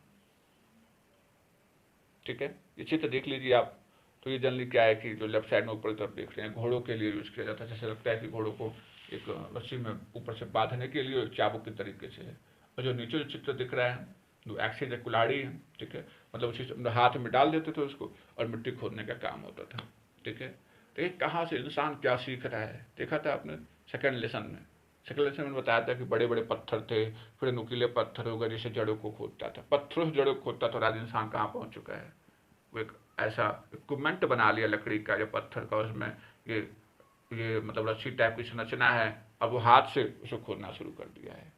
ठीक है। ये चित्र देख लीजिए आप। तो ये जनरली क्या है कि जो लेफ्ट साइड में ऊपर तरफ देख रहे हैं, घोड़ों के लिए यूज किया जाता है। जैसे लगता है कि घोड़ों को एक रस्सी में ऊपर से बांधने के लिए चाबुक के तरीके से है। और जो नीचे जो चित्र दिख रहा है जो एक्सिस है, कुल्हाड़ी है, ठीक है, मतलब उसी हाथ में डाल देते थे उसको और मिट्टी खोदने का काम होता था, ठीक है। तो ये कहाँ से इंसान क्या सीख रहा है, देखा था आपने सेकेंड लेसन में। सेकेंड लेसन में बताया था कि बड़े बड़े पत्थर थे, फिर नुकीले पत्थर हो गए, जिससे जड़ों को खोदता था, पत्थरों से जड़ों को खोदता था। और आज इंसान कहाँ पहुँच चुका है, वो एक ऐसा इक्विपमेंट बना लिया लकड़ी का या पत्थर का, उसमें ये मतलब रस्सी टाइप की संरचना है, अब वो हाथ से उसको खोदना शुरू कर दिया है।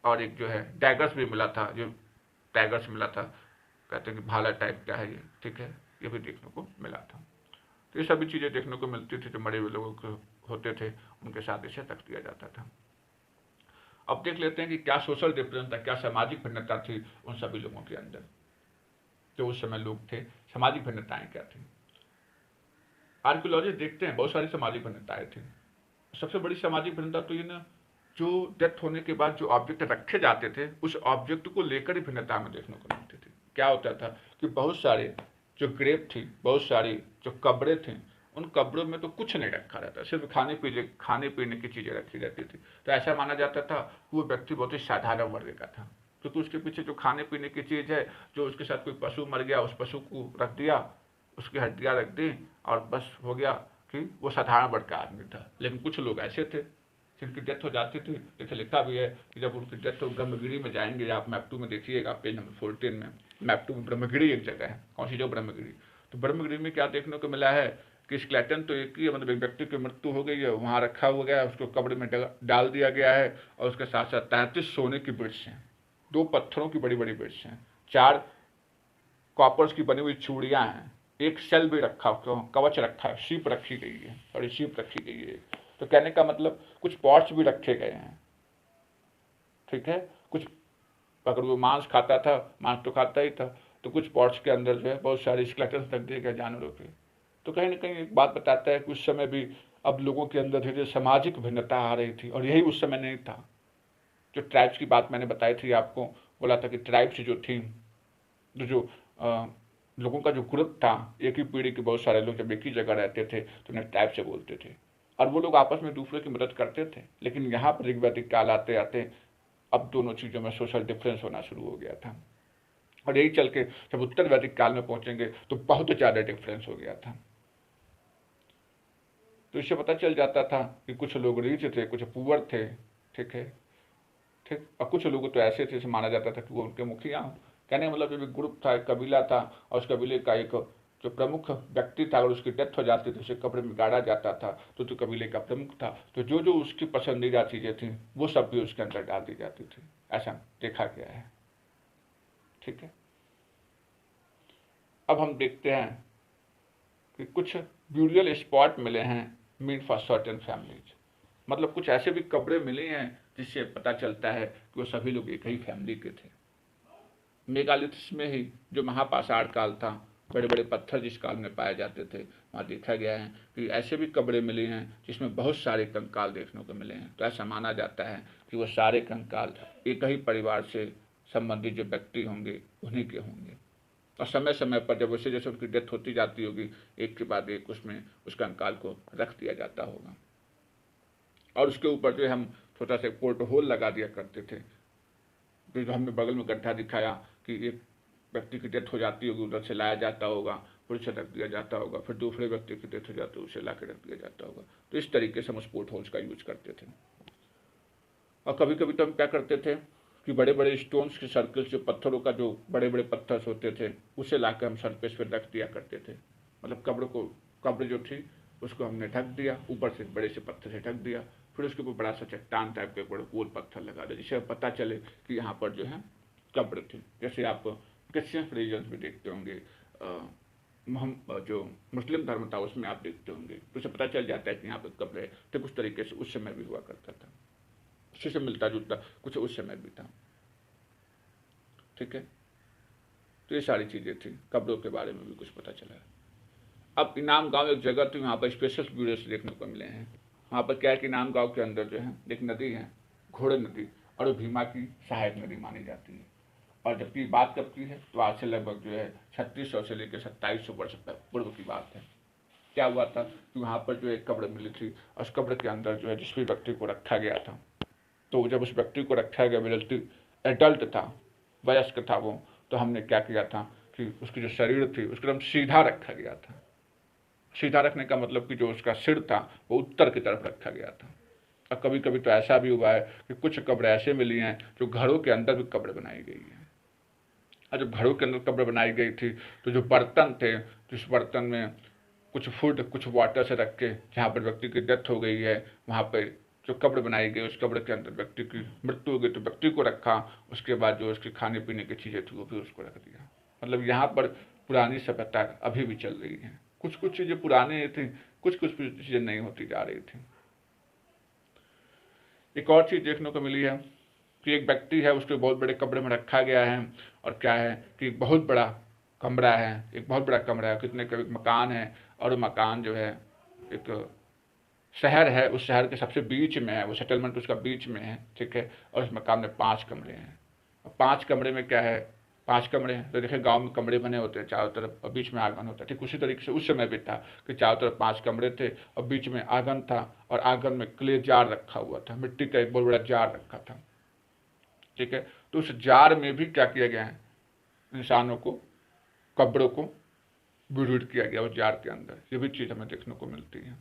और एक जो है डैगर्स भी मिला था, जो डैगर्स मिला था, कहते हैं कि भाला टाइप का है ये, ठीक है, ये भी देखने को मिला था। तो ये सभी चीज़ें देखने को मिलती थी, जो मरे हुए लोगों को होते थे उनके साथ इसे रख दिया जाता था। अब देख लेते हैं कि क्या सोशल डिफरेंस था, क्या सामाजिक भिन्नता थी उन सभी लोगों के अंदर जो उस समय लोग थे। सामाजिक भिन्नताएं क्या थी, आर्कियोलॉजिस्ट देखते हैं बहुत सारी सामाजिक भिन्नताएं थी। सबसे बड़ी सामाजिक भिन्नता तो ये ना, जो डेथ होने के बाद जो ऑब्जेक्ट रखे जाते थे उस ऑब्जेक्ट को लेकर ही भिन्नता में देखने को मिलती थी। क्या होता था कि बहुत सारे जो ग्रेव थी, बहुत सारी जो कब्रें थी, उन कब्रों में तो कुछ नहीं रखा रहता, सिर्फ खाने पीने की चीज़ें रखी रहती थी। तो ऐसा माना जाता था वो व्यक्ति बहुत ही साधारण वर्ग का था, क्योंकि उसके पीछे जो खाने पीने की चीज़ है, जो उसके साथ कोई पशु मर गया उस पशु को रख दिया, उसकी हड्डियाँ रख दी और बस हो गया कि वो साधारण वर्ग का आदमी था। लेकिन कुछ लोग ऐसे थे जिनकी डेथ हो जाती थी, जैसे लिखा भी है कि जब उनकी डेथ हो ब्रह्मगिरी में जाएंगे, आप मैप 2 में देखिएगा पेज नंबर 14 में, मैप 2 में ब्रह्मगिरी एक जगह है। कौन सी जो ब्रह्मगिरी, तो ब्रह्मगिरी में क्या देखने को मिला है कि स्केलेटन तो एक ही है, मतलब एक व्यक्ति की मृत्यु हो गई है, वहाँ रखा हुआ गया है, उसको कब्र में डाल दिया गया है और उसके साथ साथ 33 सोने की बिट्स हैं, 2 पत्थरों की बड़ी बड़ी बिट्स हैं, 4 कॉपर्स की बनी हुई चूड़ियाँ हैं, एक सेल भी रखा, कवच रखा है, शीप रखी गई है, और शीप रखी गई है। तो कहने का मतलब कुछ पॉट्स भी रखे गए हैं, ठीक है। कुछ अगर वो मांस खाता था, मांस तो खाता ही था, तो कुछ पॉट्स के अंदर जो है बहुत सारे स्केलेटन्स रख दिए गए जानवरों के। तो कहीं ना कहीं एक बात बताता है कि उस समय भी अब लोगों के अंदर धीरे धीरे सामाजिक भिन्नता आ रही थी, और यही उस समय नहीं था। जो ट्राइब्स की बात मैंने बताई थी आपको, बोला था कि ट्राइब्स जो थी, जो लोगों का जो ग्रुप था, एक ही पीढ़ी के बहुत सारे लोग जब एक ही जगह रहते थे तो उन्हें ट्राइब से बोलते थे, और वो लोग आपस में दूसरे की मदद करते थे। लेकिन यहाँ पर ऋग्वैदिक काल आते आते अब दोनों चीज़ों में सोशल डिफरेंस होना शुरू हो गया था, और यही चल के जब उत्तर वैदिक काल में पहुंचेंगे तो बहुत ज़्यादा डिफरेंस हो गया था। तो इससे पता चल जाता था कि कुछ लोग रीच थे, कुछ पुअर थे, ठीक है, ठीक। और कुछ लोग तो ऐसे थे माना जाता था कि वो उनके मुखिया हों। कहने का मतलब जब एक ग्रुप था, एक कबीला था, और उस कबीले का एक जो प्रमुख व्यक्ति था, अगर उसकी डेथ हो जाती थी, उसे कब्र में गाड़ा जाता था, तो जो कबीले का प्रमुख था, तो जो जो उसकी पसंदीदा चीज़ें थी वो सब भी उसके अंदर डाल दी जाती थी। ऐसा देखा गया है, ठीक है। अब हम देखते हैं कि कुछ ब्यूरियल स्पॉट मिले हैं मीन फॉर सर्टेन फैमिलीज, मतलब कुछ ऐसे भी कब्रें मिली हैं जिससे पता चलता है कि वो सभी लोग एक ही फैमिली के थे। मेगालिथ्स में ही जो महापाषाण काल था, बड़े बड़े पत्थर जिस काल में पाए जाते थे, वहाँ देखा गया है कि ऐसे भी कब्रें मिली हैं जिसमें बहुत सारे कंकाल देखने को मिले हैं। तो ऐसा माना जाता है कि वो सारे कंकाल एक ही परिवार से संबंधित जो व्यक्ति होंगे उन्हीं के होंगे, और समय समय पर जब वैसे जैसे उनकी डेथ होती जाती होगी, एक के बाद एक उसमें उस कंकाल को रख दिया जाता होगा, और उसके ऊपर जो हम छोटा सा पोर्ट होल लगा दिया करते थे। तो जो हमने बगल में गड्ढा दिखाया कि एक व्यक्ति की डेथ हो जाती होगी, उधर से लाया जाता होगा, फिर उसे रख दिया जाता होगा, फिर दूसरे व्यक्ति की डेथ हो जाती है, उसे ला के रख दिया जाता होगा। तो इस तरीके से हम स्पोर्ट होल्स का यूज करते थे। और कभी कभी तो हम क्या करते थे कि बड़े बड़े स्टोन्स के सर्कल्स, जो पत्थरों का जो बड़े बड़े पत्थर होते थे, उसे ला हम सरफेस पर रख दिया करते थे। मतलब कब्र जो थी उसको हमने ढक दिया, ऊपर से बड़े से पत्थर से ढक दिया, फिर उसके ऊपर बड़ा सा चट्टान टाइप के बड़े गोल पत्थर लगा दिया, जिससे पता चले कि यहाँ पर जो है कब्र थी। जैसे आप क्रिश्चियन रिलीजन में देखते होंगे, हम जो मुस्लिम धर्म था उसमें आप देखते होंगे, तो उसे पता चल जाता है कि यहाँ पर कब्र है। तो उस तरीके से उस समय भी हुआ करता था, उसी से मिलता जुलता कुछ उस समय भी था, ठीक है। तो ये सारी चीज़ें थी, कब्रों के बारे में भी कुछ पता चला। अब इनाम गांव एक जगह थी, वहाँ पर स्पेशल ब्यूरोस देखने को मिले हैं। वहाँ पर क्या है कि इनाम गांव के अंदर जो है एक नदी है, घोड़े नदी, और वो भीमा की सहायक नदी मानी जाती है। और जबकि बात कब की है, तो आज से लगभग जो है 3600 से लेकर 2700 वर्ष पूर्व की बात है। क्या हुआ था कि वहाँ पर जो एक कब्र मिली थी, उस कब्र के अंदर जो है जिस भी व्यक्ति को रखा गया था, तो जब उस व्यक्ति को रखा गया, व्यक्ति एडल्ट था, वयस्क था वो, तो हमने क्या किया था कि उसकी जो शरीर थी उसको एकदम सीधा रखा गया था। सीधा रखने का मतलब कि जो उसका सिर था वो उत्तर की तरफ रखा गया था। और कभी कभी तो ऐसा भी हुआ है कि कुछ कब्र ऐसे मिली हैं जो घरों के अंदर भी कब्र बनाई गई है। और जब घरों के अंदर कब्र बनाई गई थी, तो जो बर्तन थे, जिस बर्तन में कुछ फूड कुछ वाटर से रख के, जहाँ पर व्यक्ति की डेथ हो गई है, वहाँ पर जो कब्र बनाई गई, उस कब्र के अंदर व्यक्ति की मृत्यु हो गई तो व्यक्ति को रखा, उसके बाद जो उसके खाने पीने की चीज़ें थी वो भी उसको रख दिया। मतलब यहाँ पर पुरानी सभ्यता अभी भी चल रही है। कुछ कुछ चीज़ें पुरानी थी, कुछ कुछ चीज़ें नहीं होती जा रही थी। एक और चीज़ देखने को मिली है कि एक व्यक्ति है, उसको बहुत बड़े कमरे में रखा गया है, और क्या है कि एक बहुत बड़ा कमरा है, एक बहुत बड़ा कमरा है, कितने का एक मकान है, और मकान जो है एक शहर है, उस शहर के सबसे बीच में है, वो सेटलमेंट उसका बीच में है, ठीक है। और उस मकान में 5 कमरे हैं। और 5 कमरे में क्या है, 5 कमरे हैं तो देखिए गांव में कमरे बने होते हैं चारों तरफ, और बीच में आंगन होता है। ठीक उसी तरीके से उस समय भी था कि चारों तरफ 5 कमरे थे और बीच में आंगन था, और आंगन में क्ले जार रखा हुआ था, मिट्टी का एक बहुत बड़ा जार रखा था, ठीक है। तो उस जार में भी क्या किया गया है, इंसानों को, कब्रों को ब्यूरिड किया गया उस जार के अंदर। ये भी चीज़ हमें देखने को मिलती है,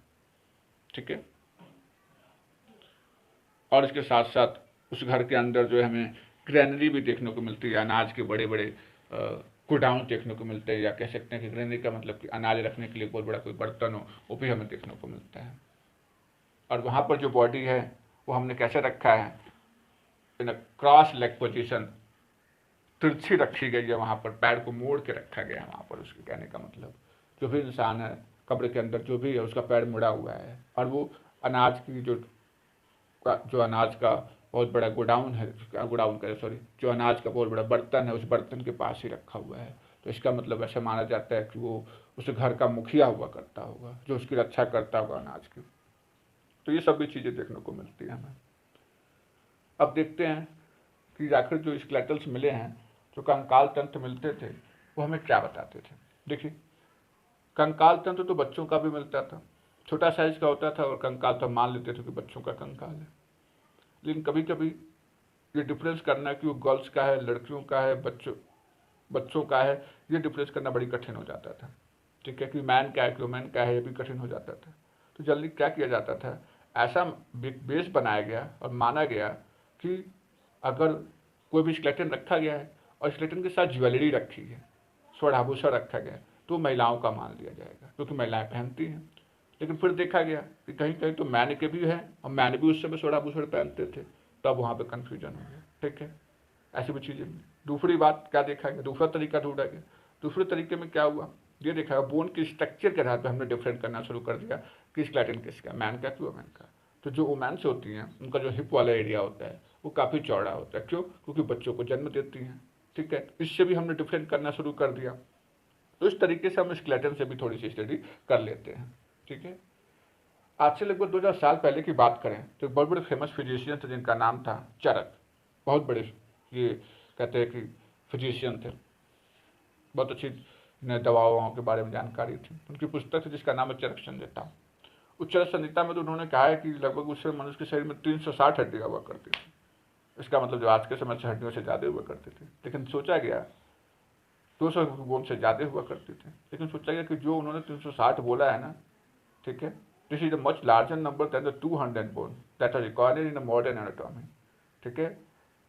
ठीक है। और इसके साथ साथ उस घर के अंदर जो है हमें ग्रैनरी भी देखने को मिलती है, अनाज के बड़े बड़े गोडाउन देखने को मिलते हैं, या कह सकते हैं कि ग्रैनरी का मतलब कि अनाज रखने के लिए बहुत बड़ा कोई बर्तन हो, वो भी हमें देखने को मिलता है। और वहाँ पर जो बॉडी है वो हमने कैसे रखा है, इन क्रॉस लेग पोजिशन, तिरछी रखी गई है, वहाँ पर पैर को मोड़ के रखा गया है वहाँ पर। उसके कहने का मतलब जो भी इंसान है कब्र के अंदर जो भी है उसका पैर मुड़ा हुआ है, और वो अनाज की जो अनाज का बहुत बड़ा गोडाउन है, गोडाउन का सॉरी, जो अनाज का बहुत बड़ा बर्तन है उस बर्तन के पास ही रखा हुआ है। तो इसका मतलब ऐसा माना जाता है कि वो उस घर का मुखिया हुआ करता होगा, जो उसकी रक्षा करता होगा अनाज की। तो ये सब भी चीज़ें देखने को मिलती हैं हमें। अब देखते हैं कि आखिर जो स्केलेटल्स मिले हैं, जो कंकाल तंत्र मिलते थे, वो हमें क्या बताते थे। देखिए, कंकाल तंत्र तो बच्चों का भी मिलता था, छोटा साइज का होता था, और कंकाल तो मान लेते थे कि बच्चों का कंकाल है। लेकिन कभी कभी ये डिफरेंस करना कि वो गर्ल्स का है, लड़कियों का है, बच्चों का है, ये डिफरेंस करना बड़ी कठिन हो जाता था। ठीक है, कि मैन का है कि वुमेन का है, ये भी कठिन हो जाता था। तो जल्दी क्या किया जाता था, ऐसा बेस बनाया गया और माना गया कि अगर कोई भी स्केलेटन रखा गया है और स्केलेटन के साथ ज्वेलरी रखी है, स्वर्ण आभूषण रखा गया है, तो महिलाओं का मान लिया जाएगा, क्योंकि महिलाएं पहनती हैं। लेकिन फिर देखा गया कि कहीं कहीं तो मैन के भी है और मैन भी उस समय स्वर्ण आभूषण पहनते थे, तब वहाँ पे कन्फ्यूजन हो गया। ठीक है, ऐसी भी चीज़ें। दूसरी बात क्या देखा गया, दूसरा तरीका ढूंढा गया। दूसरे तरीके में क्या हुआ, ये देखा गया बोन के स्ट्रक्चर के आधार पर हमने डिफरेंट करना शुरू कर दिया कि स्केलेटन किसका, मैन का कि वुमेन का। तो जो वुमेन्स होती हैं उनका जो हिप वाला एरिया होता है वो काफ़ी चौड़ा होता है। क्यों? क्योंकि बच्चों को जन्म देती हैं। ठीक है, इससे भी हमने डिफरेंट करना शुरू कर दिया। तो इस तरीके से हम स्केलेटन से भी थोड़ी सी स्टडी कर लेते हैं। ठीक है, आज से लगभग 2000 साल पहले की बात करें तो बहुत बड़े फेमस फिजिशियन थे जिनका नाम था चरक। बहुत बड़े, ये कहते हैं कि फिजिशियन थे, बहुत अच्छी दवाओं के बारे में जानकारी थी। उनकी पुस्तक थी जिसका नाम है चरक संहिता। उस चरक संहिता में तो उन्होंने कहा है कि लगभग उस समय मनुष्य के शरीर में 360 हड्डियाँ हुआ करती थी। इसका मतलब जो आज के समय से हड्डियों से ज़्यादा हुआ करती थी। लेकिन सोचा गया 200 बोन से ज़्यादा हुआ करती थी। लेकिन सोचा गया कि जो उन्होंने 360 बोला है ना, ठीक है, this is a much larger number than the 200 bone that are recorded in a modern anatomy. ठीक है,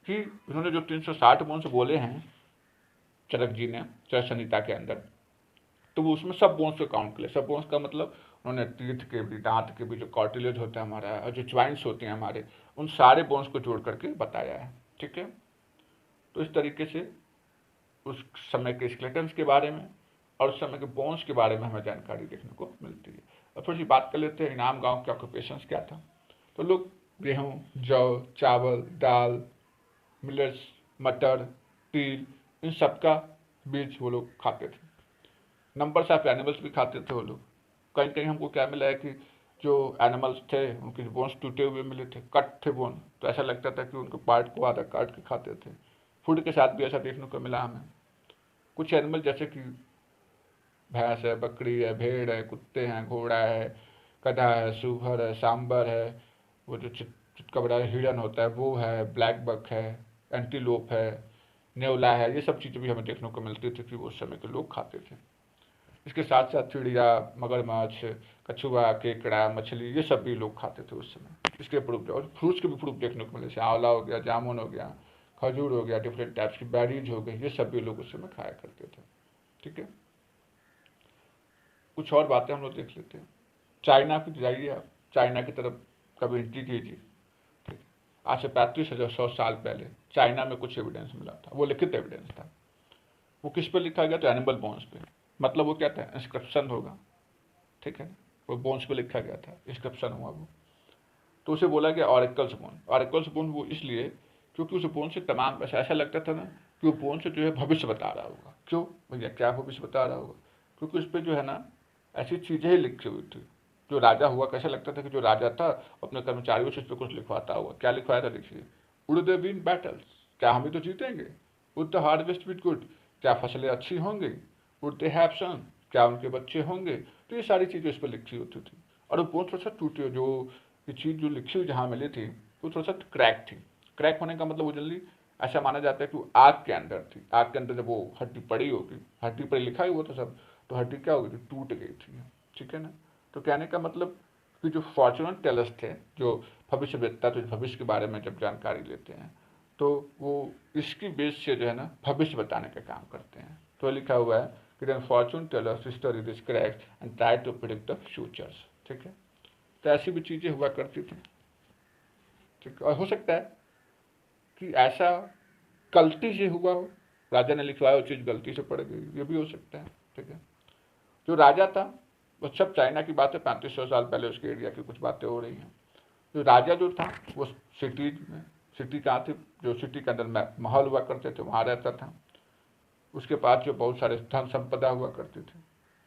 कि उन्होंने जो 360 बोन्स बोले हैं चरक जी ने चरक संहिता के अंदर, तो वो उसमें सब बोन्स को काउंट कर ले। सब बोन्स का मतलब उन्होंने तीर्थ के भी, दांत के भी, जो कार्टिलेज होता है हमारा, और जो ज्वाइंट्स होते हैं हमारे, उन सारे बोन्स को जोड़ करके बताया है। ठीक है, तो इस तरीके से उस समय के स्केलेटन्स के बारे में और उस समय के बोन्स के बारे में हमें जानकारी देखने को मिलती है। और थोड़ी सी बात कर लेते हैं इनाम गांव के ऑक्यूपेशंस क्या था। तो लोग गेहूँ, जौ, चावल, दाल, मिलेट्स, मटर, तिल, इन सब का बीज वो लोग खाते थे। नंबर्स ऑफ एनिमल्स भी खाते थे वो लोग। कहीं कहीं हमको क्या मिला है कि जो एनिमल्स थे उनके बोन्स टूटे हुए मिले थे, कट थे बोन, तो ऐसा लगता था कि उनके पार्ट को आधा काट के खाते थे। फूड के साथ भी ऐसा देखने को मिला हमें। कुछ एनिमल जैसे कि भैंस है, बकरी है, भेड़ है, कुत्ते हैं, घोड़ा है, गधा है, सूअर है, सांबर है, वो जो चितकबरा बड़ा हिरन होता है वो है, ब्लैक बक है, एंटीलोप है, नेवला है, ये सब चीज़ें भी हमें देखने को मिलती थी कि वो उस समय के लोग खाते थे। इसके साथ साथ चिड़िया, मगरमच्छ, कछुआ, केकड़ा, मछली, ये सब भी लोग खाते थे उस समय। इसके प्रूफ, और फ्रूट्स के भी प्रूफ देखने को मिले, जैसे आंवला हो गया, जामुन हो गया, खजूर हो गया, डिफरेंट टाइप्स की बेरीज हो गई, ये सब भी लोग उस समय खाया करते थे। ठीक है, कुछ और बातें हम लोग देख लेते हैं। चाइना की जाइए आप, चाइना की तरफ कभी एंट्री कीजिए। ठीक, आज से 35,100 साल पहले चाइना में कुछ एविडेंस मिला था, वो लिखित एविडेंस था। वो किस पे लिखा गया? तो एनिमल बोन्स पे। मतलब वो क्या था? इंस्क्रिप्शन होगा। ठीक है, वो बोन्स पे लिखा गया था, इंस्क्रिप्शन हुआ वो। तो उसे बोला गया ऑरिकल्स बोन। ऑरिकल्स बोन वो इसलिए क्योंकि उस बोन से तमाम ऐसा लगता था ना कि वो बोन से जो है भविष्य बता रहा होगा। क्यों भैया, क्या भविष्य बता रहा होगा? क्योंकि उस पर जो है ना ऐसी चीज़ें ही लिखी हुई थी। जो राजा हुआ, कैसा लगता था कि जो राजा था अपने कर्मचारियों से उस पर कुछ लिखवाता हुआ। क्या लिखवाया था देखिए, वुड दे विन बैटल्स, क्या हम ही तो जीतेंगे? Would the harvest with good, क्या फसलें अच्छी होंगी? वुड दे हैव सन, क्या उनके बच्चे होंगे? तो ये सारी चीज़ें इस पर लिखी होती थी। और वो बहुत थोड़ा सा टूटी, जो ये चीज़ जो लिखी हुई जहाँ मिली थी वो थोड़ा सा क्रैक थी। क्रैक होने का मतलब वो जल्दी ऐसा माना जाता है कि वो आग के अंदर थी। आग के अंदर जब वो हड्डी पड़ी होगी, हड्डी पर लिखा ही हुआ था सब, तो हड्डी क्या हो गई थी? टूट गई थी। ठीक है ना? तो कहने का मतलब कि जो फॉर्चूनर टेलर्स थे, जो भविष्य वेत्ता, तो भविष्य के बारे में जब जानकारी लेते हैं तो वो इसकी बेस से जो है ना भविष्य बताने का काम करते हैं। तो लिखा हुआ है कि then fortune tellers history this correct and try to predict the futures. ठीक है, तो ऐसी भी चीज़ें हुआ करती थी। ठीक, और हो सकता है कि ऐसा गलती से हुआ हो, राजा ने लिखवाया वो चीज़ गलती से पड़ गई, ये भी हो सकता है। ठीक है, जो राजा था वो सब चाइना की बात है, 3500 साल पहले उसके एरिया की कुछ बातें हो रही हैं। जो राजा जो था वो सिटीज में सिटी कहाँ थी, जो सिटी के अंदर महल हुआ करते थे वहाँ रहता था। उसके पास जो बहुत सारे धन संपदा हुआ करती थी।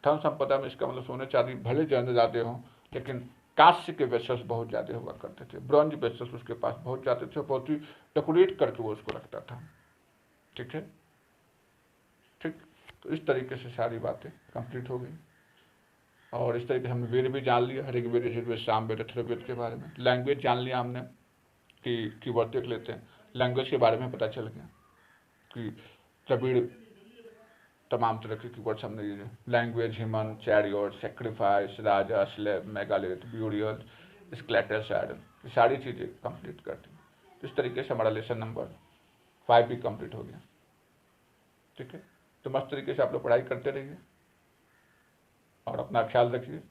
धन संपदा में इसका मतलब सोने चांदी भले ज़्यादा हों, लेकिन कांस्य के वेसल्स बहुत ज़्यादा हुआ करते थे, ब्रॉन्ज वेसल्स उसके पास बहुत जाते थे, बहुत ही डेकोरेट करके वो उसको रखता था। ठीक है, ठीक। तो इस तरीके से सारी बातें कंप्लीट हो गई, और इस तरीके से हमने वेद भी जान लिया, ऋग्वेद, यजुर्वेद, सामवेद, अथर्ववेद के बारे में। लैंग्वेज जान लिया हमने कि कीवर्ड देख लेते हैं, लैंग्वेज के बारे में पता चल गया कि द्रविड़ तमाम तरह के कीवर्ड्स हमने use, language, human, chariot, sacrifice, raja, slave, megalith, burial, skeletons, iron, ये सारी चीज़ें कंप्लीट करती हैं। तो इस तरीके से हमारा लेसन नंबर 5 भी कंप्लीट हो गया। ठीक है, तो मस्त तरीके से आप लोग पढ़ाई करते रहिए और अपना ख्याल रखिए।